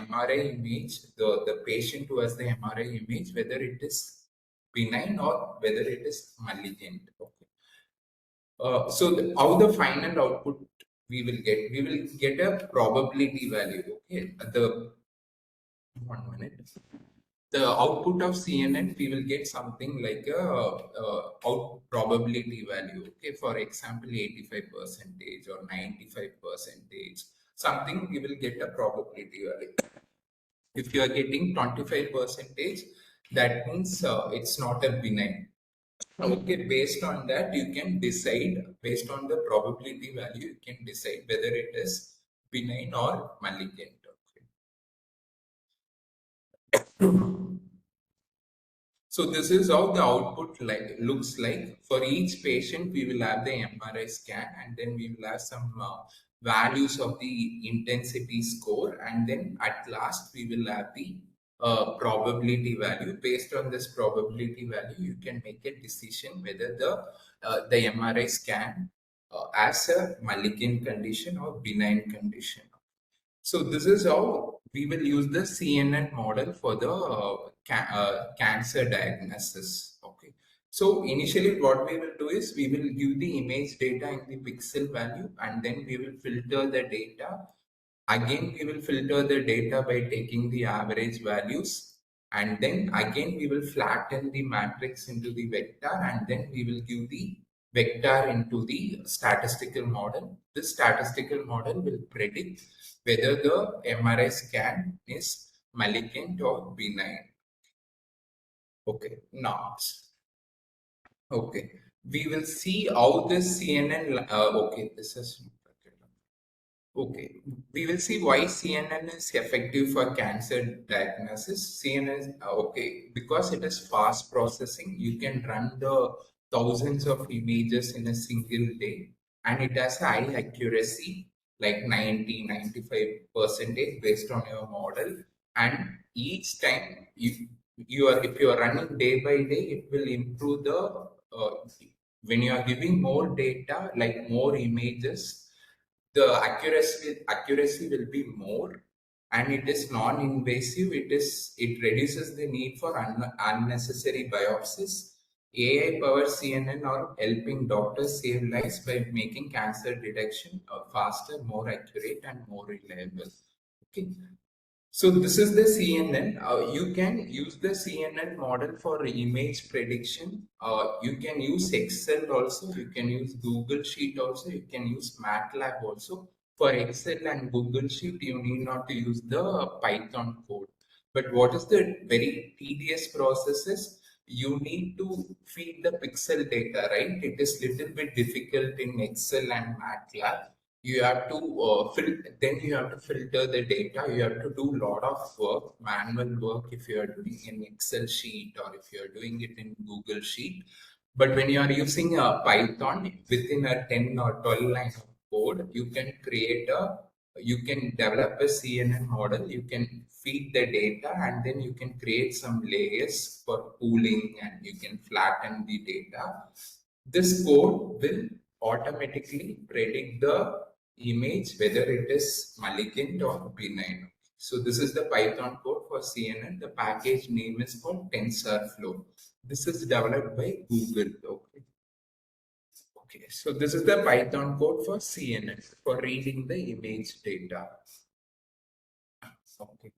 MRI image, the patient who has the MRI image, whether it is benign or whether it is malignant. Okay. So how the final output we will get a probability value. Okay, the 1 minute. The output of CNN, we will get something like a out probability value. Okay, for example, 85% or 95%, something we will get a probability value. If you are getting 25%, that means it's not a benign. Okay, based on that, you can decide, based on the probability value, you can decide whether it is benign or malignant. Okay. So this is how the output looks like. For each patient, we will have the MRI scan, and then we will have some values of the intensity score, and then at last we will have the probability value. Based on this probability value, you can make a decision whether the MRI scan as a malignant condition or benign condition. So this is how we will use the CNN model for the cancer diagnosis. Okay. So initially what we will do is we will give the image data in the pixel value, and then we will filter the data. Again, we will filter the data by taking the average values, and then again we will flatten the matrix into the vector, and then we will give the vector into the statistical model. This statistical model will predict whether the MRI scan is malignant or benign. Okay, now, okay, we will see how this CNN, okay, this is, okay, we will see why CNN is effective for cancer diagnosis. CNN is, okay, because it is fast processing, you can run the thousands of images in a single day, and it has high accuracy, like 90-95% based on your model. And each time if you are running day by day, it will improve the, when you are giving more data, like more images, the accuracy will be more, and it is non-invasive. It reduces the need for unnecessary biopsies. AI powered CNN are helping doctors save lives by making cancer detection faster, more accurate, and more reliable. Okay. So this is the CNN. You can use the CNN model for image prediction. You can use Excel also. You can use Google Sheet also. You can use MATLAB also. For Excel and Google Sheet, you need not to use the Python code. But what is the very tedious process is you need to feed the pixel data, right? It is little bit difficult in Excel and MATLAB. You have to then you have to filter the data. You have to do a lot of work, manual work, if you are doing in Excel sheet or if you are doing it in Google Sheet. But when you are using a Python, within a 10 or 12 line of code, you can develop a CNN model. You can feed the data, and then you can create some layers for pooling, and you can flatten the data. This code will automatically predict the image whether it is malignant or benign. So this is the Python code for CNN. The package name is called TensorFlow. This is developed by Google. Okay. Okay. So this is the Python code for CNN for reading the image data. Okay.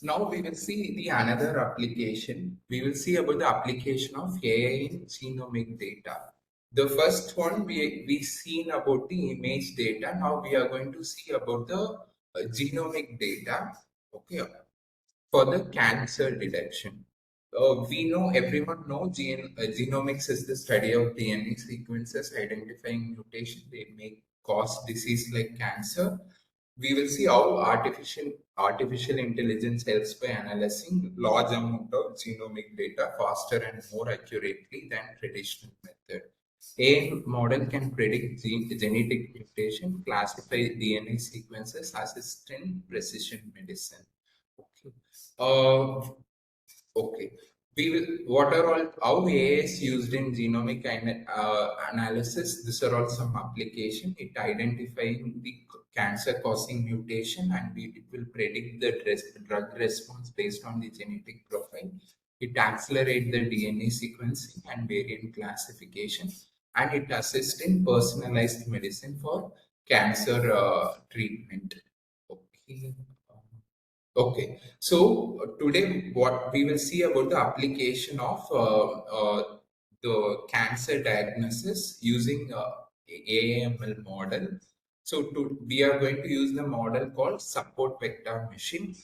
Now we will see the another application. We will see about the application of AI in genomic data. The first one we seen about the image data. Now we are going to see about the genomic data. Okay, for the cancer detection. We know, everyone know, genomics is the study of DNA sequences identifying mutation. They may cause disease like cancer. We will see how artificial intelligence helps by analyzing large amount of genomic data faster and more accurately than traditional method. A model can predict genetic mutation, classify DNA sequences, assist in precision medicine. Okay. Okay. what are all how AI is used in genomic analysis. These are all some application. It identifying the cancer causing mutation, and it will predict the drug response based on the genetic profile. It accelerate the DNA sequencing and variant classification, and it assists in personalized medicine for cancer treatment. Okay. Okay, so today what we will see about the application of the cancer diagnosis using AAML model. So we are going to use the model called support vector machine.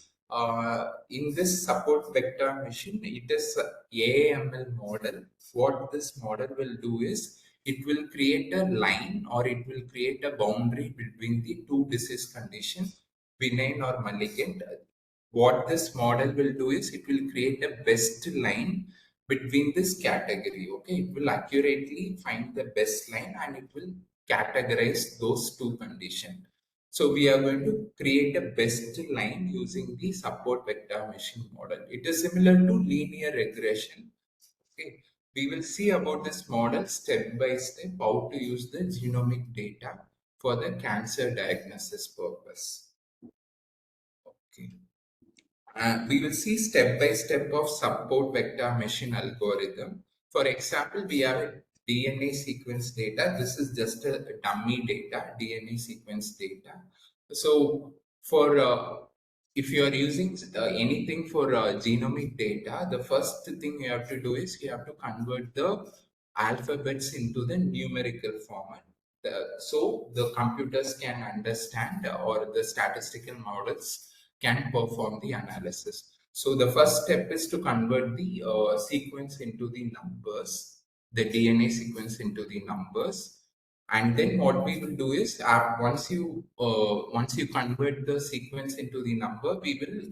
In this support vector machine, it is AAML model. What this model will do is it will create a line or it will create a boundary between the two disease conditions, benign or malignant. What this model will do is it will create a best line between this category. Okay, it will accurately find the best line and it will categorize those two conditions. So we are going to create a best line using the support vector machine model. It is similar to linear regression. Okay, we will see about this model step by step how to use the genomic data for the cancer diagnosis purpose. Okay. We will see step by step of support vector machine algorithm. For example, we have a DNA sequence data. This is just a dummy data, DNA sequence data. So for if you are using anything for genomic data, the first thing you have to do is you have to convert the alphabets into the numerical format. So the computers can understand or the statistical models can perform the analysis. So the first step is to convert the sequence into the numbers, the DNA sequence into the numbers. And then what we will do is once you convert the sequence into the number, we will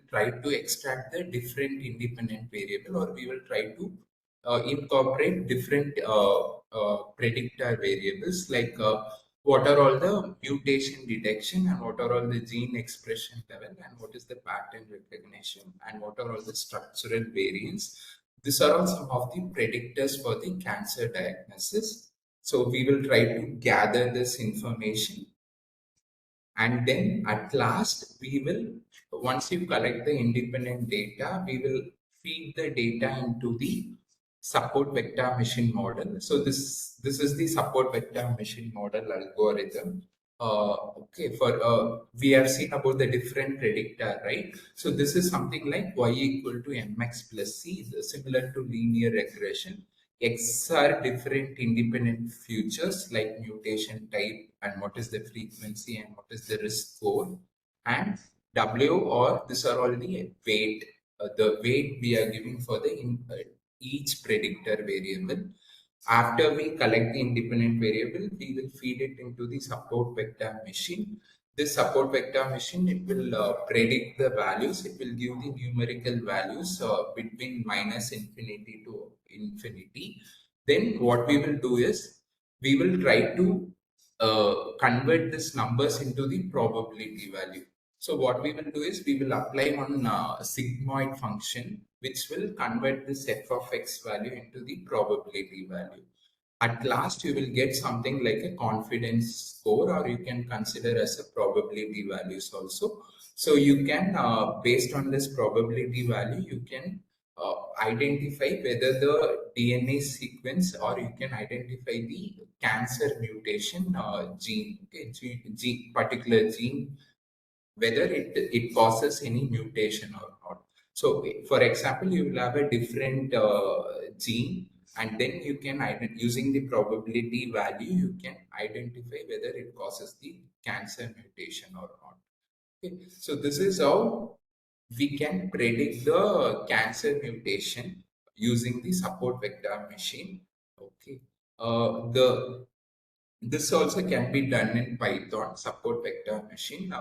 try to extract the different independent variable, or we will try to incorporate different predictor variables like what are all the mutation detection and what are all the gene expression level and what is the pattern recognition and what are all the structural variants. These are all some of the predictors for the cancer diagnosis. So we will try to gather this information, and then at last we will, once you collect the independent data, we will feed the data into the support vector machine model. So this is the support vector machine model algorithm. Okay, for we have seen about the different predictor, right? So this is something like y equal to mx plus c, similar to linear regression. X are different independent features like mutation type and what is the frequency and what is the risk score, and W or these are all the weight, the weight we are giving for the each predictor variable. After we collect the independent variable, we will feed it into the support vector machine. This support vector machine, it will predict the values. It will give the numerical values between minus infinity to infinity. Then what we will do is we will try to convert these numbers into the probability value. So what we will do is we will apply one sigmoid function which will convert this f of x value into the probability value. At last, you will get something like a confidence score, or you can consider as a probability values also. So you can, based on this probability value, you can identify whether the DNA sequence or you can identify the cancer mutation gene, okay, particular gene, whether it causes any mutation or not. So, for example, you will have a different gene, and then you can using the probability value, you can identify whether it causes the cancer mutation or not. Okay. So this is how we can predict the cancer mutation using the support vector machine. Okay. The This also can be done in Python support vector machine.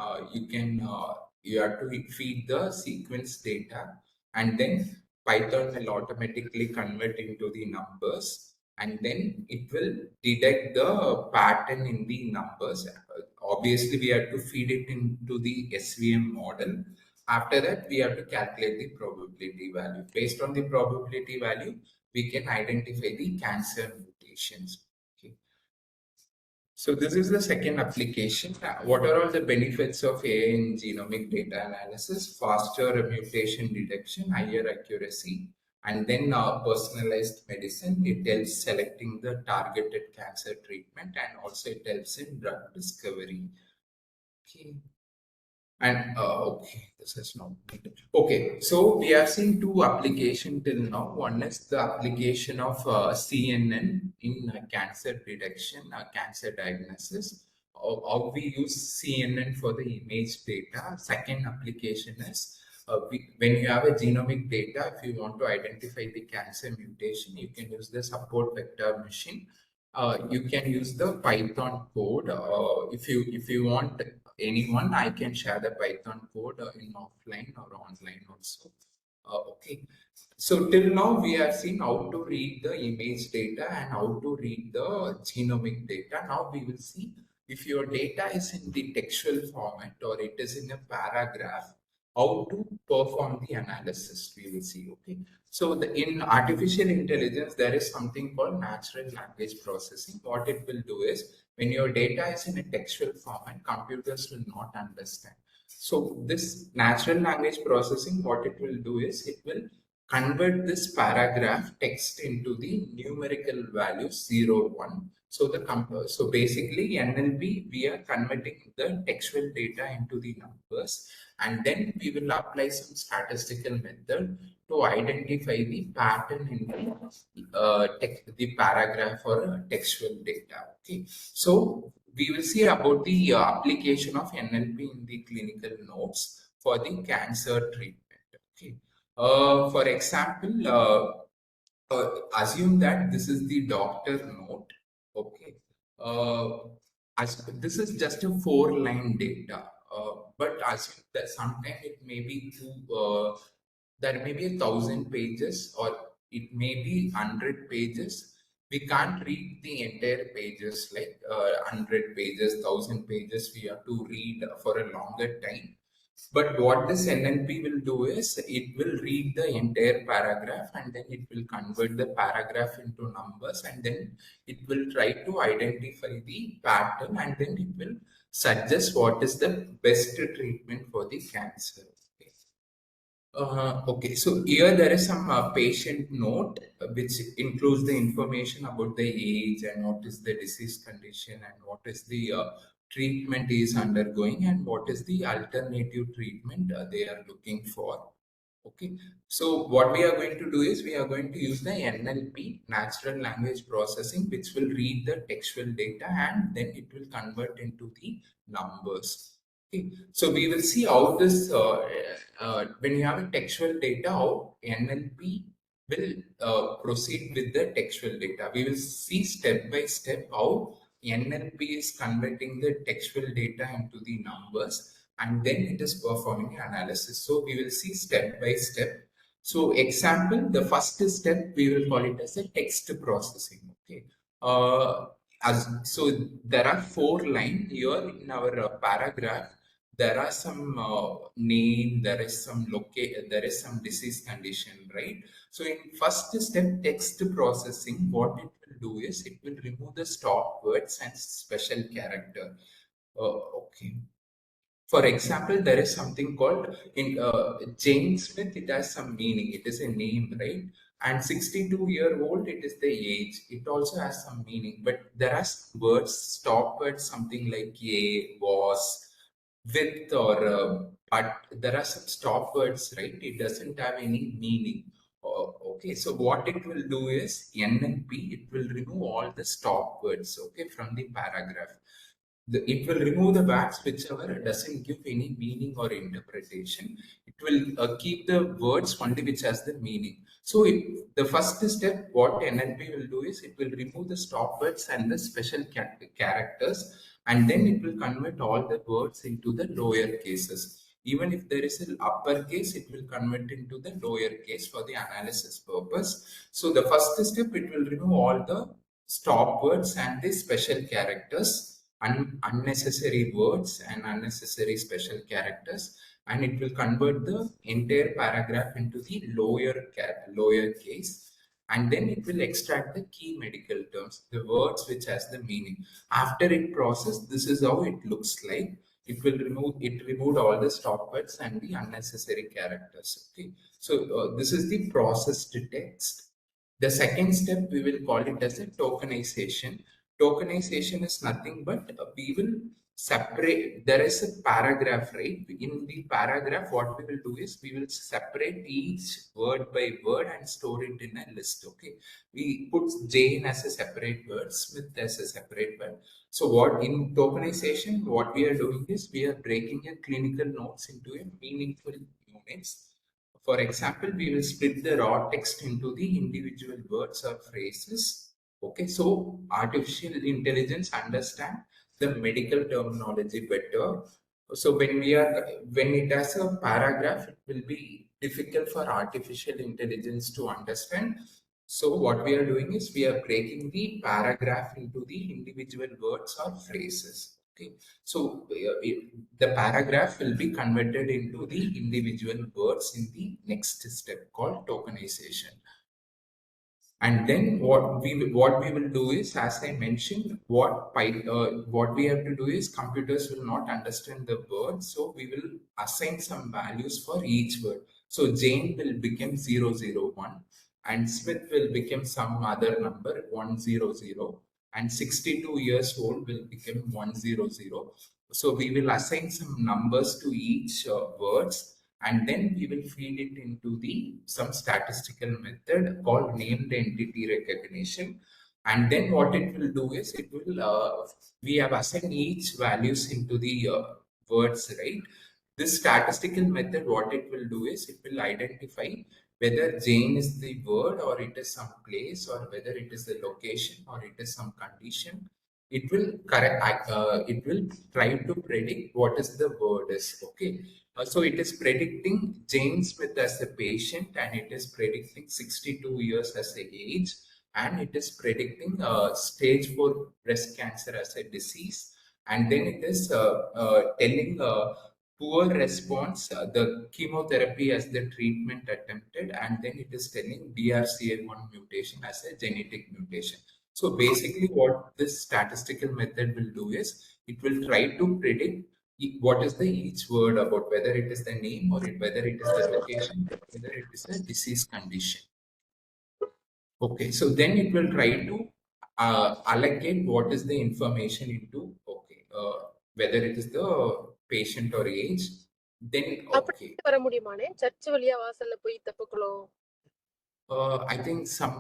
You have to feed the sequence data, and then Python will automatically convert into the numbers, and then it will detect the pattern in the numbers. Obviously, we have to feed it into the SVM model. After that, we have to calculate the probability value. Based on the probability value, we can identify the cancer mutations. Okay. So this is the second application. What are all the benefits of AI in genomic data analysis? Faster mutation detection, higher accuracy, and then personalized medicine. It helps selecting the targeted cancer treatment, and also it helps in drug discovery. Okay. And okay, this is not okay. So we have seen two applications till now. One is the application of CNN in cancer detection, cancer diagnosis. How we use CNN for the image data. Second application is when you have a genomic data, if you want to identify the cancer mutation, you can use the support vector machine. You can use the Python code. If you want anyone, I can share the Python code in offline or online also. Okay. So till now we have seen how to read the image data and how to read the genomic data. Now we will see if your data is in the textual format or it is in a paragraph, how to perform the analysis. We will see. Okay. So in artificial intelligence, there is something called natural language processing. What it will do is when your data is in a textual format, computers will not understand. So this natural language processing, what it will do is it will convert this paragraph text into the numerical values 0, 1. So so basically NLP, we are converting the textual data into the numbers, and then we will apply some statistical method to identify the pattern in the paragraph or textual data. Okay, so we will see about the application of NLP in the clinical notes for the cancer treatment. Okay, for example, assume that this is the doctor note. Okay, as this is just a 4-line data, but assume that sometimes it may be there may be 1,000 pages or it may be 100 pages. We can't read the entire pages like 100 pages, 1,000 pages. We have to read for a longer time. But what this NLP will do is it will read the entire paragraph and then it will convert the paragraph into numbers, and then it will try to identify the pattern, and then it will suggest what is the best treatment for the cancer. Okay, so here there is some patient note which includes the information about the age and what is the disease condition and what is the treatment he is undergoing and what is the alternative treatment they are looking for. Okay, so what we are going to do is we are going to use the NLP, natural language processing, which will read the textual data and then it will convert into the numbers. Okay, so we will see how this, when you have a textual data, how NLP will proceed with the textual data. We will see step by step how NLP is converting the textual data into the numbers and then it is performing analysis. So we will see step by step. So example, the first step we will call it as a text processing. Okay. So there are 4 lines here in our paragraph. There are some name, there is some there is some disease condition, right? So in first step text processing, what it will do is it will remove the stop words and special character. Okay. For example, there is something called in Jane Smith. It has some meaning. It is a name, right? And 62-year-old, it is the age. It also has some meaning. But there are some words, stop words, something like a, was, with, or but. There are some stop words, right? It doesn't have any meaning. Okay, so what it will do is NLP, it will remove all the stop words, okay, from the paragraph. It will remove the words whichever doesn't give any meaning or interpretation. It will keep the words only which has the meaning. So the first step, what NLP will do is it will remove the stop words and the special characters, and then it will convert all the words into the lower cases. Even if there is an uppercase, it will convert into the lower case for the analysis purpose. So the first step, it will remove all the stop words and the special characters, unnecessary words and unnecessary special characters, and it will convert the entire paragraph into the lower case, and then it will extract the key medical terms, the words which has the meaning. After it process, this is how it looks like. It removed all the stop words and the unnecessary characters. Okay, so this is the processed text. The second step, we will call it as a tokenization. Tokenization is nothing but we will separate. There is a paragraph, right? In the paragraph, what we will do is we will separate each word by word and store it in a list. Okay, we put Jane as a separate word, Smith as a separate word. So what in tokenization, what we are doing is we are breaking a clinical notes into a meaningful units. For example, we will split the raw text into the individual words or phrases. Okay, so artificial intelligence understand the medical terminology better. So when it has a paragraph, it will be difficult for artificial intelligence to understand. So what we are doing is we are breaking the paragraph into the individual words or phrases. Okay, so the paragraph will be converted into the individual words in the next step called tokenization. And then what we will do is, as I mentioned, what we have to do is computers will not understand the word, so we will assign some values for each word. So Jane will become 001, and Smith will become some other number 100, and 62 years old will become 100. So we will assign some numbers to each words, and then we will feed it into the some statistical method called named entity recognition. And then what it will do is it will we have assigned each values into the words, right? This statistical method, what it will do is it will identify whether Jane is the word or it is some place, or whether it is the location or it is some condition. It will correct. It will try to predict what is the word is. Okay, so it is predicting Jane Smith as a patient, and it is predicting 62 years as a age, and it is predicting stage 4 breast cancer as a disease, and then it is telling poor response, the chemotherapy as the treatment attempted, and then it is telling BRCA1 mutation as a genetic mutation. So basically what this statistical method will do is it will try to predict what is the each word about, whether it is the name or whether it is the location, whether it is a disease condition. Okay, so then it will try to allocate what is the information into, okay, whether it is the patient or age. Then okay, வர முடியுமானே search வழியா வாசல்ல போய் தப்புக்கலாம். I think some.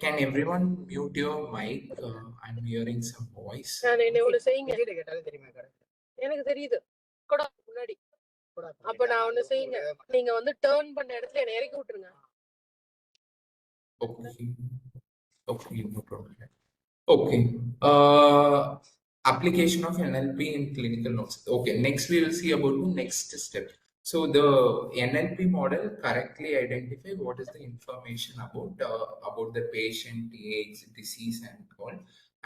Can everyone mute your mic? I'm hearing some voice. நான் என்ன ஒண்ணு செய்யுங்க. எனக்கு தெரியுது. கூட முன்னாடி. அப்ப நான் ஒண்ணு செய்யுங்க. நீங்க வந்து டர்ன் பண்ண இடத்துல என்ன இறக்கி விட்டுருங்க. Okay. Okay, no problem. Okay. Application of NLP in clinical notes. Okay, next we will see about the next step. So the NLP model correctly identify what is the information about the patient, age, disease, and all.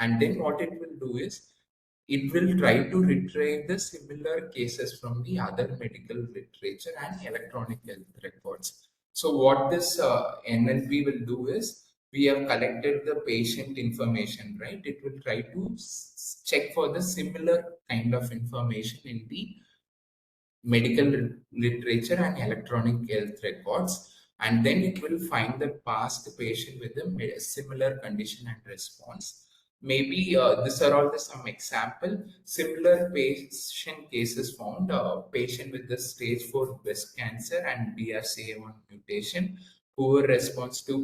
And then what it will do is it will try to retrieve the similar cases from the other medical literature and electronic health records. So what this NLP will do is, we have collected the patient information, right? It will try to check for the similar kind of information in the medical literature and electronic health records, and then it will find the past patient with a similar condition and response. Maybe these are all some example similar patient cases found. Patient with the stage 4 breast cancer and BRCA1 mutation, poor response to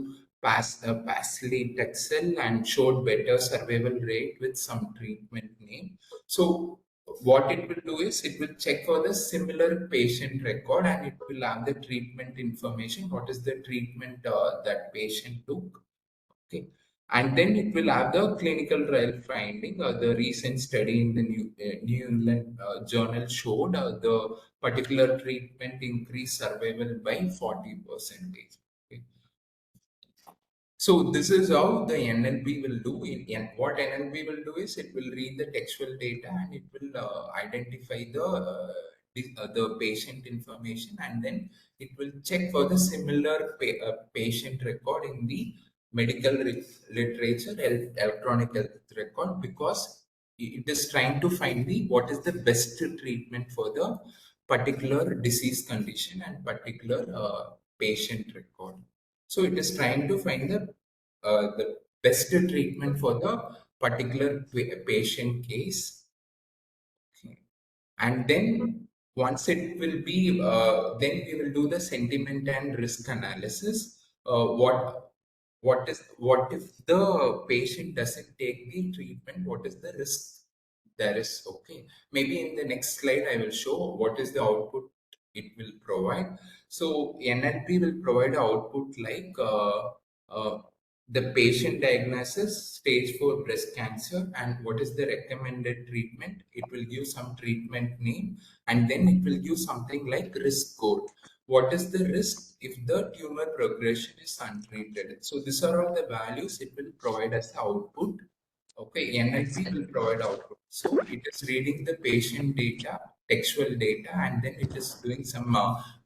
paclitaxel, and showed better survival rate with some treatment name. So what it will do is it will check for the similar patient record, and it will have the treatment information, what is the treatment that patient took. Okay, and then it will have the clinical trial finding. The recent study in the New England journal showed the particular treatment increased survival by 40%. Okay. So this is how the NLP will do. What NLP will do is it will read the textual data, and it will identify the the patient information, and then it will check for the similar patient record in the medical literature, electronic health record, because it is trying to find the what is the best treatment for the particular disease condition and particular patient record. So it is trying to find the best treatment for the particular patient case. Okay. And then once it will be, then we will do the sentiment and risk analysis. What if the patient doesn't take the treatment? What is the risk there is? Okay, maybe in the next slide I will show what is the output it will provide. So NLP will provide output like the patient diagnosis, stage 4 breast cancer, and what is the recommended treatment. It will give some treatment name, and then it will give something like risk score. What is the risk if the tumor progression is untreated? So these are all the values it will provide as output. Okay, NLP will provide output. So it is reading the patient data, textual data, and then it is doing some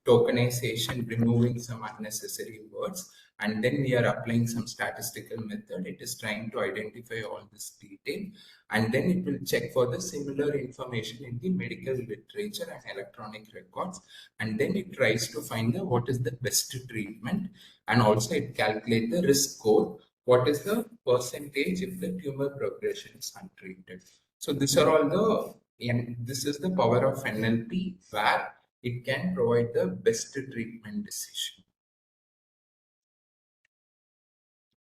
tokenization, removing some unnecessary words, and then we are applying some statistical method. It is trying to identify all this detail, and then it will check for the similar information in the medical literature and electronic records, and then it tries to find the what is the best treatment, and also it calculate the risk score. What is the percentage if the tumor progression is untreated? So these are all the, and this is the power of NLP, where it can provide the best treatment decision.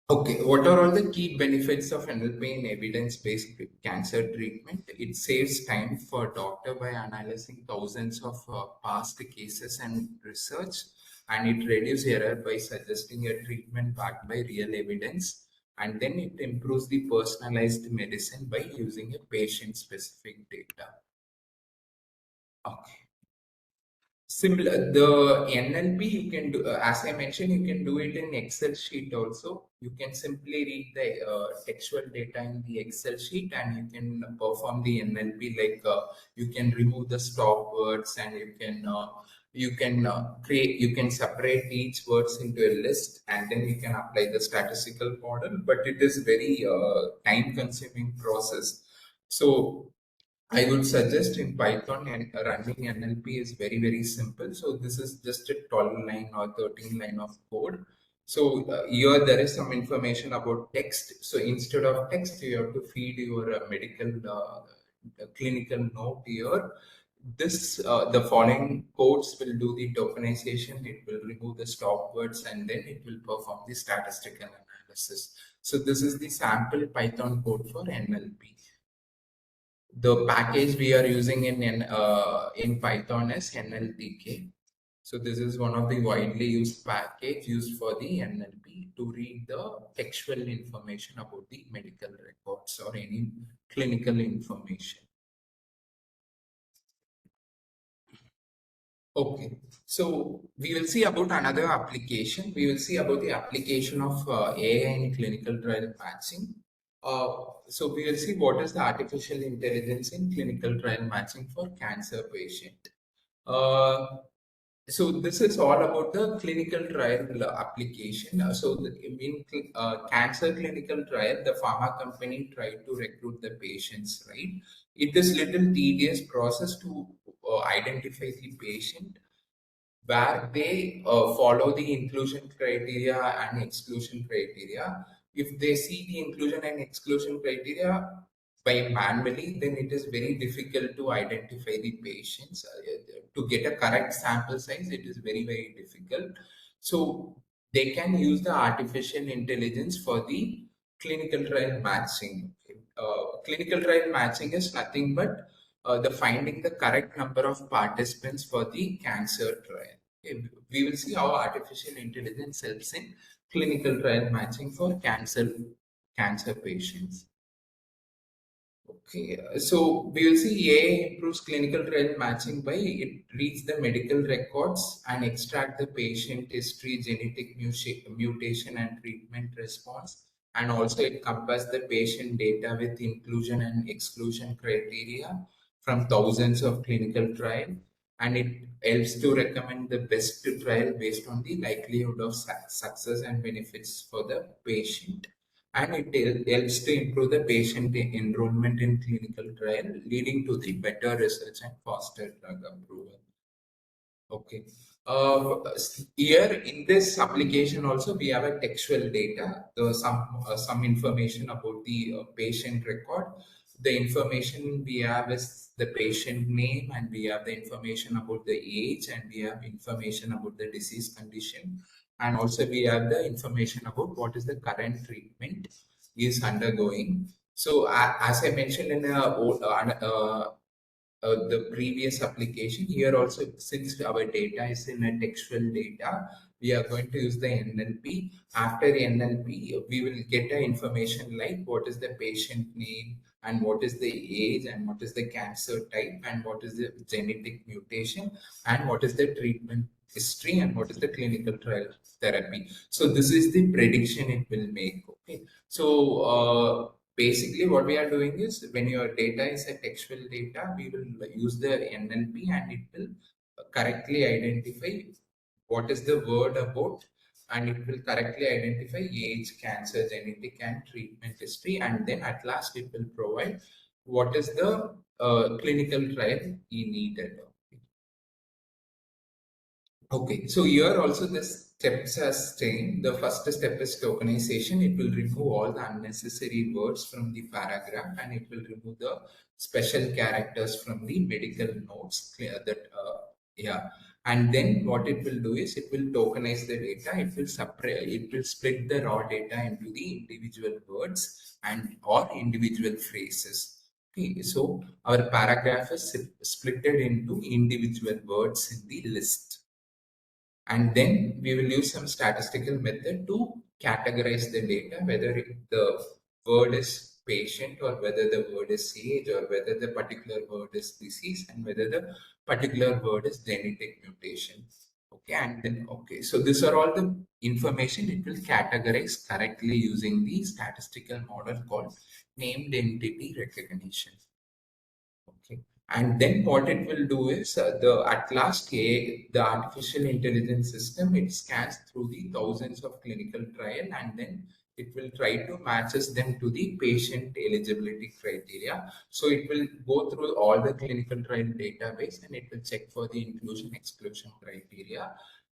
Okay, what are all the key benefits of NLP in evidence-based cancer treatment? It saves time for doctor by analyzing thousands of past cases and research, and it reduces error by suggesting a treatment backed by real evidence, and then it improves the personalized medicine by using a patient-specific data. Okay. Similar, the NLP you can do, as I mentioned, you can do it in Excel sheet also. You can simply read the textual data in the Excel sheet, and you can perform the NLP, like you can remove the stop words, and you can separate each words into a list, and then you can apply the statistical model. But it is very time consuming process. So I would suggest in Python, and running NLP is very, very simple. So this is just a 12 line or 13 line of code. So here there is some information about text. So instead of text, you have to feed your medical clinical note here. The following codes will do the tokenization. It will remove the stop words, and then it will perform the statistical analysis. So this is the sample Python code for NLP. The package we are using in Python is NLTK. So this is one of the widely used package used for the NLP to read the textual information about the medical records or any clinical information. Okay, so we will see about another application. We will see about the application of AI in clinical trial matching. So we will see what is the artificial intelligence in clinical trial matching for cancer patient. So this is all about the clinical trial application. In cancer clinical trial, the pharma company tried to recruit the patients, right? It is little tedious process to identify the patient, where they follow the inclusion criteria and exclusion criteria. If they see the inclusion and exclusion criteria by manually, then it is very difficult to identify the patients. To get a correct sample size, it is very, very difficult. So they can use the artificial intelligence for the clinical trial matching. Clinical trial matching is nothing but the finding the correct number of participants for the cancer trial. Okay. We will see how artificial intelligence helps in clinical trial matching for cancer patients. Okay, so we will see AI improves clinical trial matching by it reads the medical records and extract the patient history, genetic mutation and treatment response, and also it compares the patient data with inclusion and exclusion criteria from thousands of clinical trial, and it helps to recommend the best trial based on the likelihood of success and benefits for the patient. And it helps to improve the patient enrollment in clinical trial, leading to the better research and faster drug approval. Okay. Here in this application also we have a textual data, some information about the patient record. The information we have is the patient name, and we have the information about the age, and we have information about the disease condition, and also we have the information about what is the current treatment is undergoing. So as I mentioned in the previous application, here also, since our data is in a textual data, we are going to use the NLP. After NLP, we will get the information like what is the patient name, and what is the age, and what is the cancer type, and what is the genetic mutation, and what is the treatment history, and what is the clinical trial therapy. So this is the prediction it will make. Okay. So basically what we are doing is, when your data is a textual data, we will use the NLP, and it will correctly identify what is the word about, and it will correctly identify age, cancer, genetic, and treatment history, and then at last it will provide what is the clinical trial he needed. Okay, so here also the steps are same. The first step is tokenization. It will remove all the unnecessary words from the paragraph, and it will remove the special characters from the medical notes. Clear that, yeah. And then what it will do is, it will tokenize the data. It will separate. It will split the raw data into the individual words and or individual phrases. Okay, so our paragraph is split into individual words in the list. And then we will use some statistical method to categorize the data, whether the word is patient, or whether the word is age, or whether the particular word is disease, and whether the particular word is genetic mutation. Okay, and then, okay, so these are all the information it will categorize correctly using the statistical model called named entity recognition. Okay. And then what it will do is, at last, the artificial intelligence system, it scans through the thousands of clinical trial, and then it will try to matches them to the patient eligibility criteria. So it will go through all the clinical trial database, and it will check for the inclusion exclusion criteria.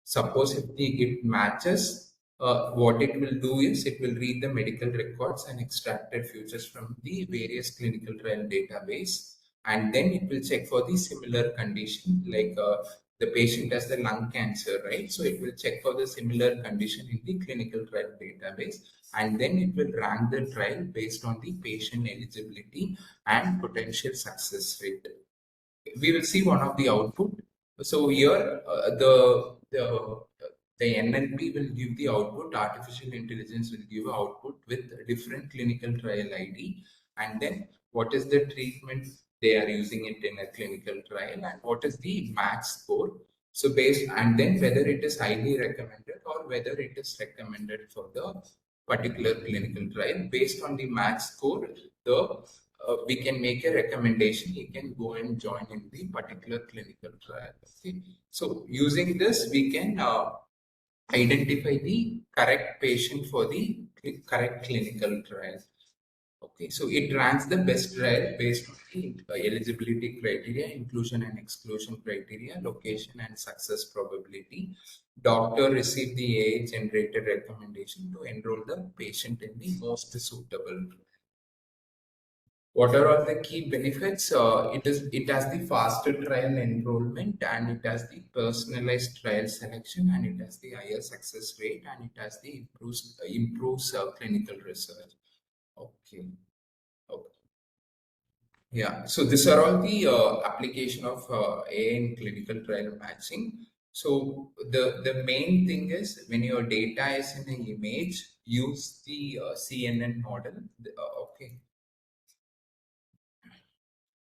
Suppose if it matches, what it will do is, it will read the medical records and extracted features from the various clinical trial database, and then it will check for the similar condition, like the patient has the lung cancer, right? So it will check for the similar condition in the clinical trial database, and then it will rank the trial based on the patient eligibility and potential success rate. We will see one of the output. So here, the NLP will give the output, artificial intelligence will give output with different clinical trial ID, and then what is the treatment they are using it in a clinical trial, and what is the max score. So based, and then whether it is highly recommended or whether it is recommended for the particular clinical trial. Based on the max score, we can make a recommendation. You can go and join in the particular clinical trial. Okay. So using this, we can identify the correct patient for the correct clinical trial. Okay, so it ranks the best trial based on the eligibility criteria, inclusion and exclusion criteria, location and success probability. Doctor received the AI-generated recommendation to enroll the patient in the most suitable. What are all the key benefits? It has the faster trial enrollment, and it has the personalized trial selection, and it has the higher success rate, and it has the improves clinical research. Okay. Okay. Yeah. So these are all the application of AI in clinical trial matching. So the main thing is, when your data is in an image, use the CNN model. Okay.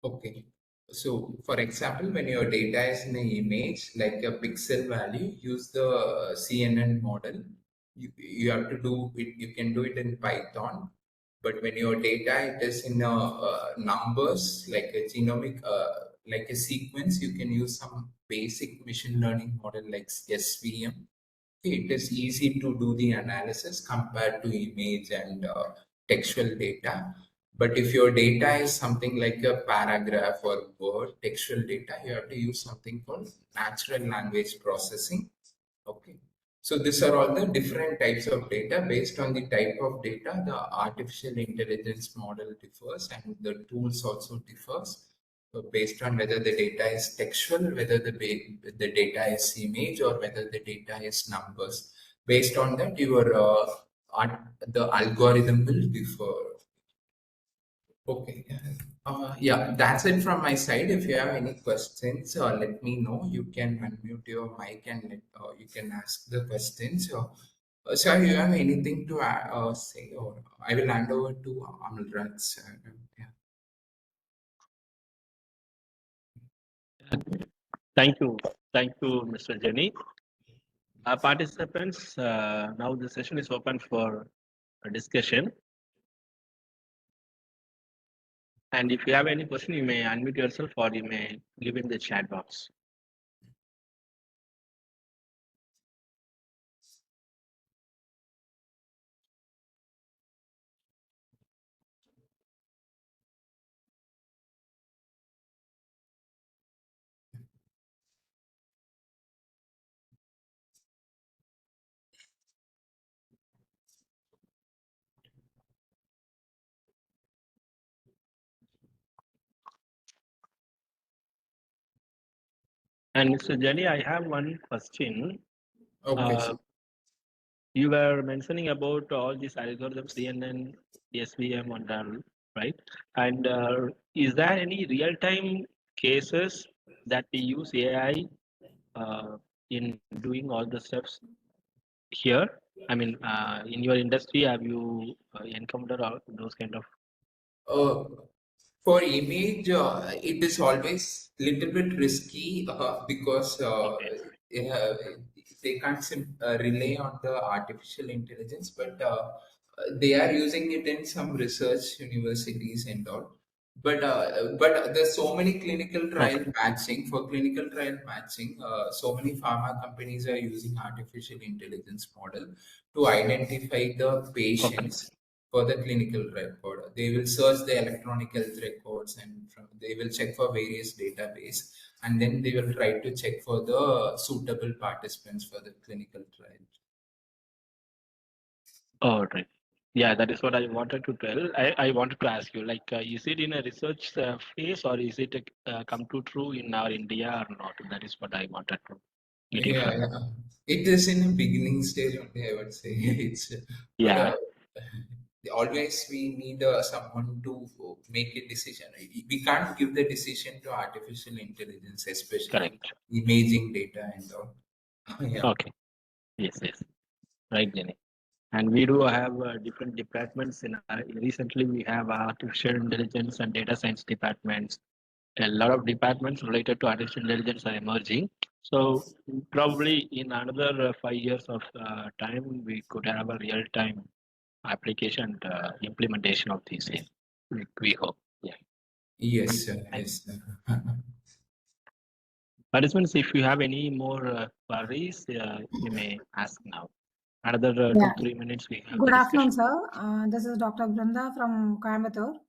Okay. So, for example, when your data is in an image, like a pixel value, use the CNN model. You have to do it, you can do it in Python. But when your data it is in numbers, like a genomic, like a sequence, you can use some basic machine learning model like SVM, it is easy to do the analysis compared to image and textual data. But if your data is something like a paragraph or word textual data, you have to use something called natural language processing. Okay. So these are all the different types of data. Based on the type of data, the artificial intelligence model differs and the tools also differs. So based on whether the data is textual, whether the data is image, or whether the data is numbers. Based on that, the algorithm will differ. Okay. Yeah, that's it from my side. If you have any questions, let me know. You can unmute your mic and you can ask the questions. Sir, you have anything to say? Or I will hand over to Amalraj. Yeah. Thank you. Thank you, Mr. Jenny. Participants, now the session is open for a discussion. And if you have any question, you may unmute yourself or you may leave in the chat box. And Mr. Jenny, I have one question. Okay. You were mentioning about all these algorithms, CNN, SVM, and all, right? And is there any real-time cases that we use AI in doing all the steps here? I mean, in your industry, have you encountered all those kind of? For image, it is always little bit risky because they can't rely on the artificial intelligence, but they are using it in some research universities and all. But there's so many clinical trial matching. For clinical trial matching, so many pharma companies are using artificial intelligence model to identify the patients for the clinical record. They will search the electronic health records and they will check for various database, and then they will try to check for the suitable participants for the clinical trial. Oh, right. Yeah, that is what I wanted to tell. I wanted to ask you, like, is it in a research phase or is it come to true in our India or not? That is what I wanted to get it from. Yeah. It is in a beginning stage only, I would say. It's Yeah. Always we need someone to make a decision. We can't give the decision to artificial intelligence, especially Correct. imaging data and all. Yeah. Okay. Yes. Right, Jenny. And we do have different departments. Recently, we have artificial intelligence and data science departments. A lot of departments related to artificial intelligence are emerging. So probably in another 5 years of time, we could have a real-time application and implementation of these things. We hope. Yeah. Yes, sir. Yes, sir. Participants, if you have any more queries, you may ask now. Another Yeah. 2-3 minutes we have. Good afternoon, sir. This is Dr. Brenda from Coimbatore.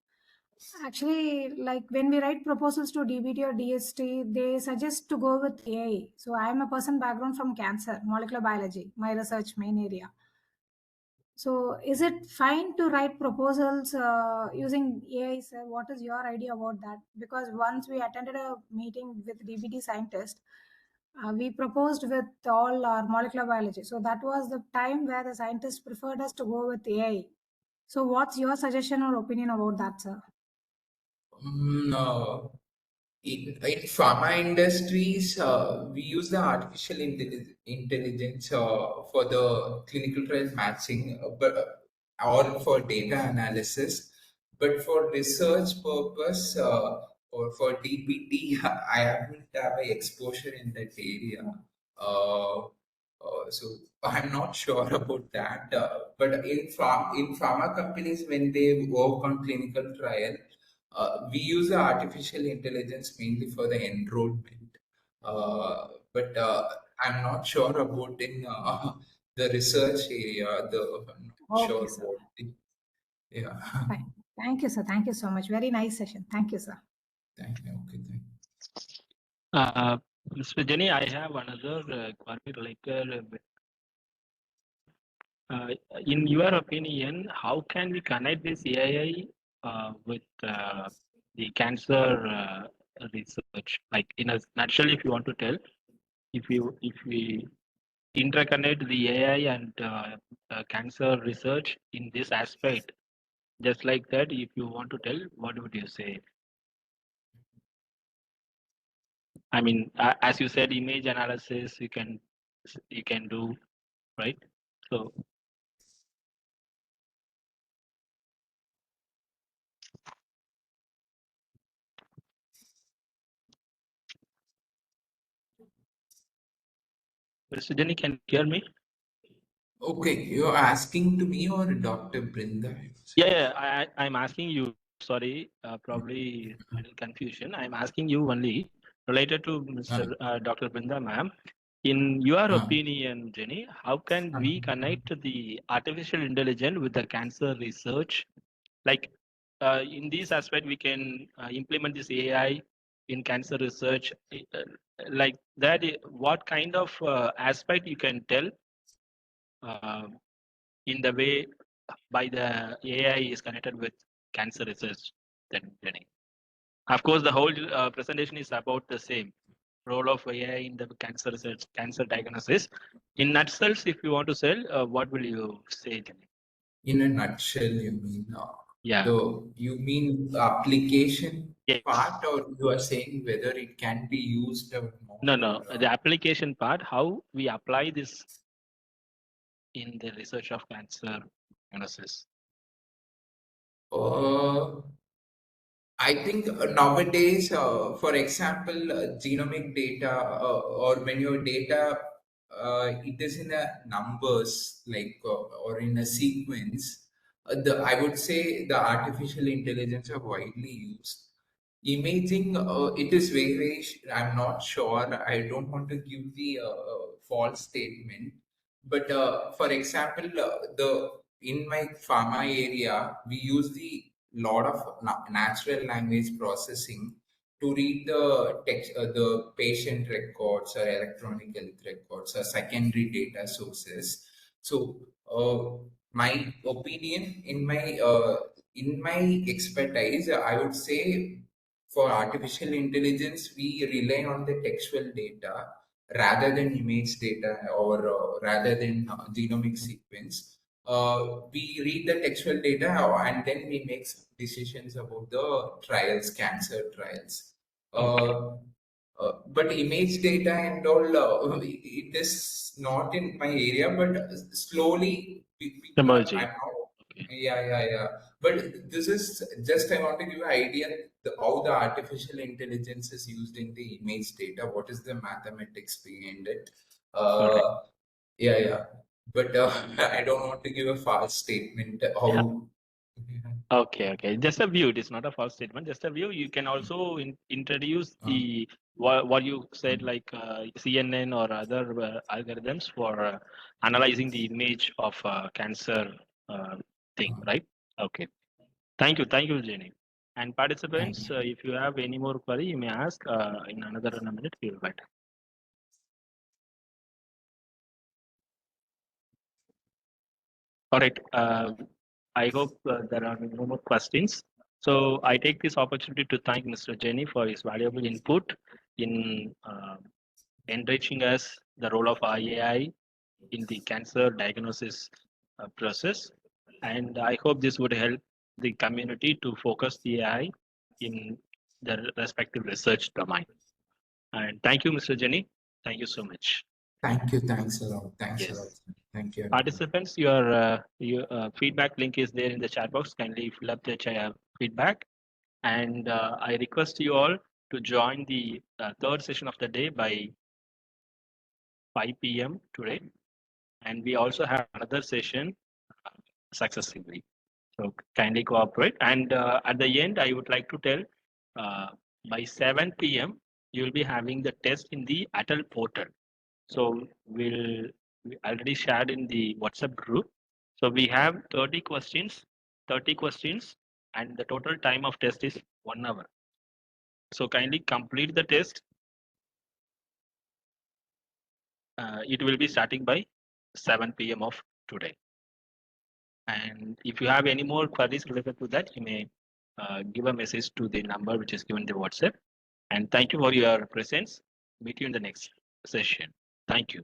Actually, like when we write proposals to DBT or DST, they suggest to go with AI. So I am a person background from cancer, molecular biology, my research main area. So is it fine to write proposals using AI, sir? What is your idea about that? Because once we attended a meeting with DBT scientists, we proposed with all our molecular biology. So that was the time where the scientists preferred us to go with AI. So what's your suggestion or opinion about that, sir? No. In pharma industries, we use the artificial intelligence for the clinical trial matching, or for data analysis. But for research purpose or for DPT, I haven't have a exposure in that area. So I'm not sure about that. But in pharma companies, when they work on clinical trial, we use the artificial intelligence mainly for the enrollment. But I'm not sure about in the research area. I'm not Okay, sure sir. what. Yeah. Fine. Thank you, sir. Thank you so much. Very nice session. Thank you, sir. Thank you. Okay. Thank you. Mr. Jenny, I have another query related. In your opinion, how can we connect this AI with the cancer research? Like in a nutshell, if you want to tell, if we interconnect the AI and cancer research in this aspect, just like that, if you want to tell, what would you say? I mean, as you said, image analysis you can do, right? So Mr. Jenny, can you hear me? Okay, you're asking to me or Dr. Brinda? Yeah, I'm asking you. Sorry, probably a little confusion. I'm asking you only related to Mr. Dr. Brinda, ma'am. In your opinion, Jenny, how can we connect the artificial intelligence with the cancer research? Like in this aspect, we can implement this AI in cancer research. Like that, what kind of aspect you can tell uh, in the way by the AI is connected with cancer research? Then, Jenny. Of course, the whole presentation is about the same role of AI in the cancer research, cancer diagnosis. In nutshells, if you want to sell, what will you say, Jenny? In a nutshell, you mean Yeah. you mean application Yes. part, or you are saying whether it can be used or not? No. The application part, how we apply this in the research of cancer diagnosis. I think nowadays, for example, genomic data, or when your data it is in a numbers like or in a sequence, I would say the artificial intelligence are widely used. Imaging, it is very. I'm not sure. I don't want to give the false statement, but for example, the in my pharma area, we use the lot of natural language processing to read the text, the patient records or electronic health records or secondary data sources. So, my opinion in my expertise, I would say for artificial intelligence, we rely on the textual data rather than image data, or rather than genomic sequence. We read the textual data and then we make decisions about the trials, cancer trials. But image data and all, it is not in my area, but slowly, Emerging. I'm not. Okay. Yeah. But this is just, I want to give you an idea how the artificial intelligence is used in the image data. What is the mathematics behind it? Right. Yeah. But I don't want to give a false statement. Yeah. How? Okay. Just a view. It is not a false statement. Just a view. You can also introduce the what you said, like CNN or other algorithms for analyzing the image of cancer thing, right? Okay. Thank you, Jenny. And Thank participants, you. if you have any more query, you may ask. In another minute, we will wait. All right. I hope there are no more questions. So I take this opportunity to thank Mr. Jenny for his valuable input in enriching us the role of AI in the cancer diagnosis process. And I hope this would help the community to focus the AI in the respective research domain. And thank you, Mr. Jenny. Thank you so much. Thank you. Thanks a lot. Thanks a lot. Yes. Thank you. Participants, your feedback link is there in the chat box. Kindly fill up the feedback. And I request you all to join the third session of the day by 5 p.m. today. And we also have another session successively. So kindly cooperate. And at the end, I would like to tell by 7 p.m., you will be having the test in the ATAL portal. So we already shared in the WhatsApp group. So we have 30 questions, and the total time of test is 1 hour. So kindly complete the test. It will be starting by 7 p.m. of today. And if you have any more queries related to that, you may give a message to the number which is given in the WhatsApp. And thank you for your presence. Meet you in the next session. Thank you.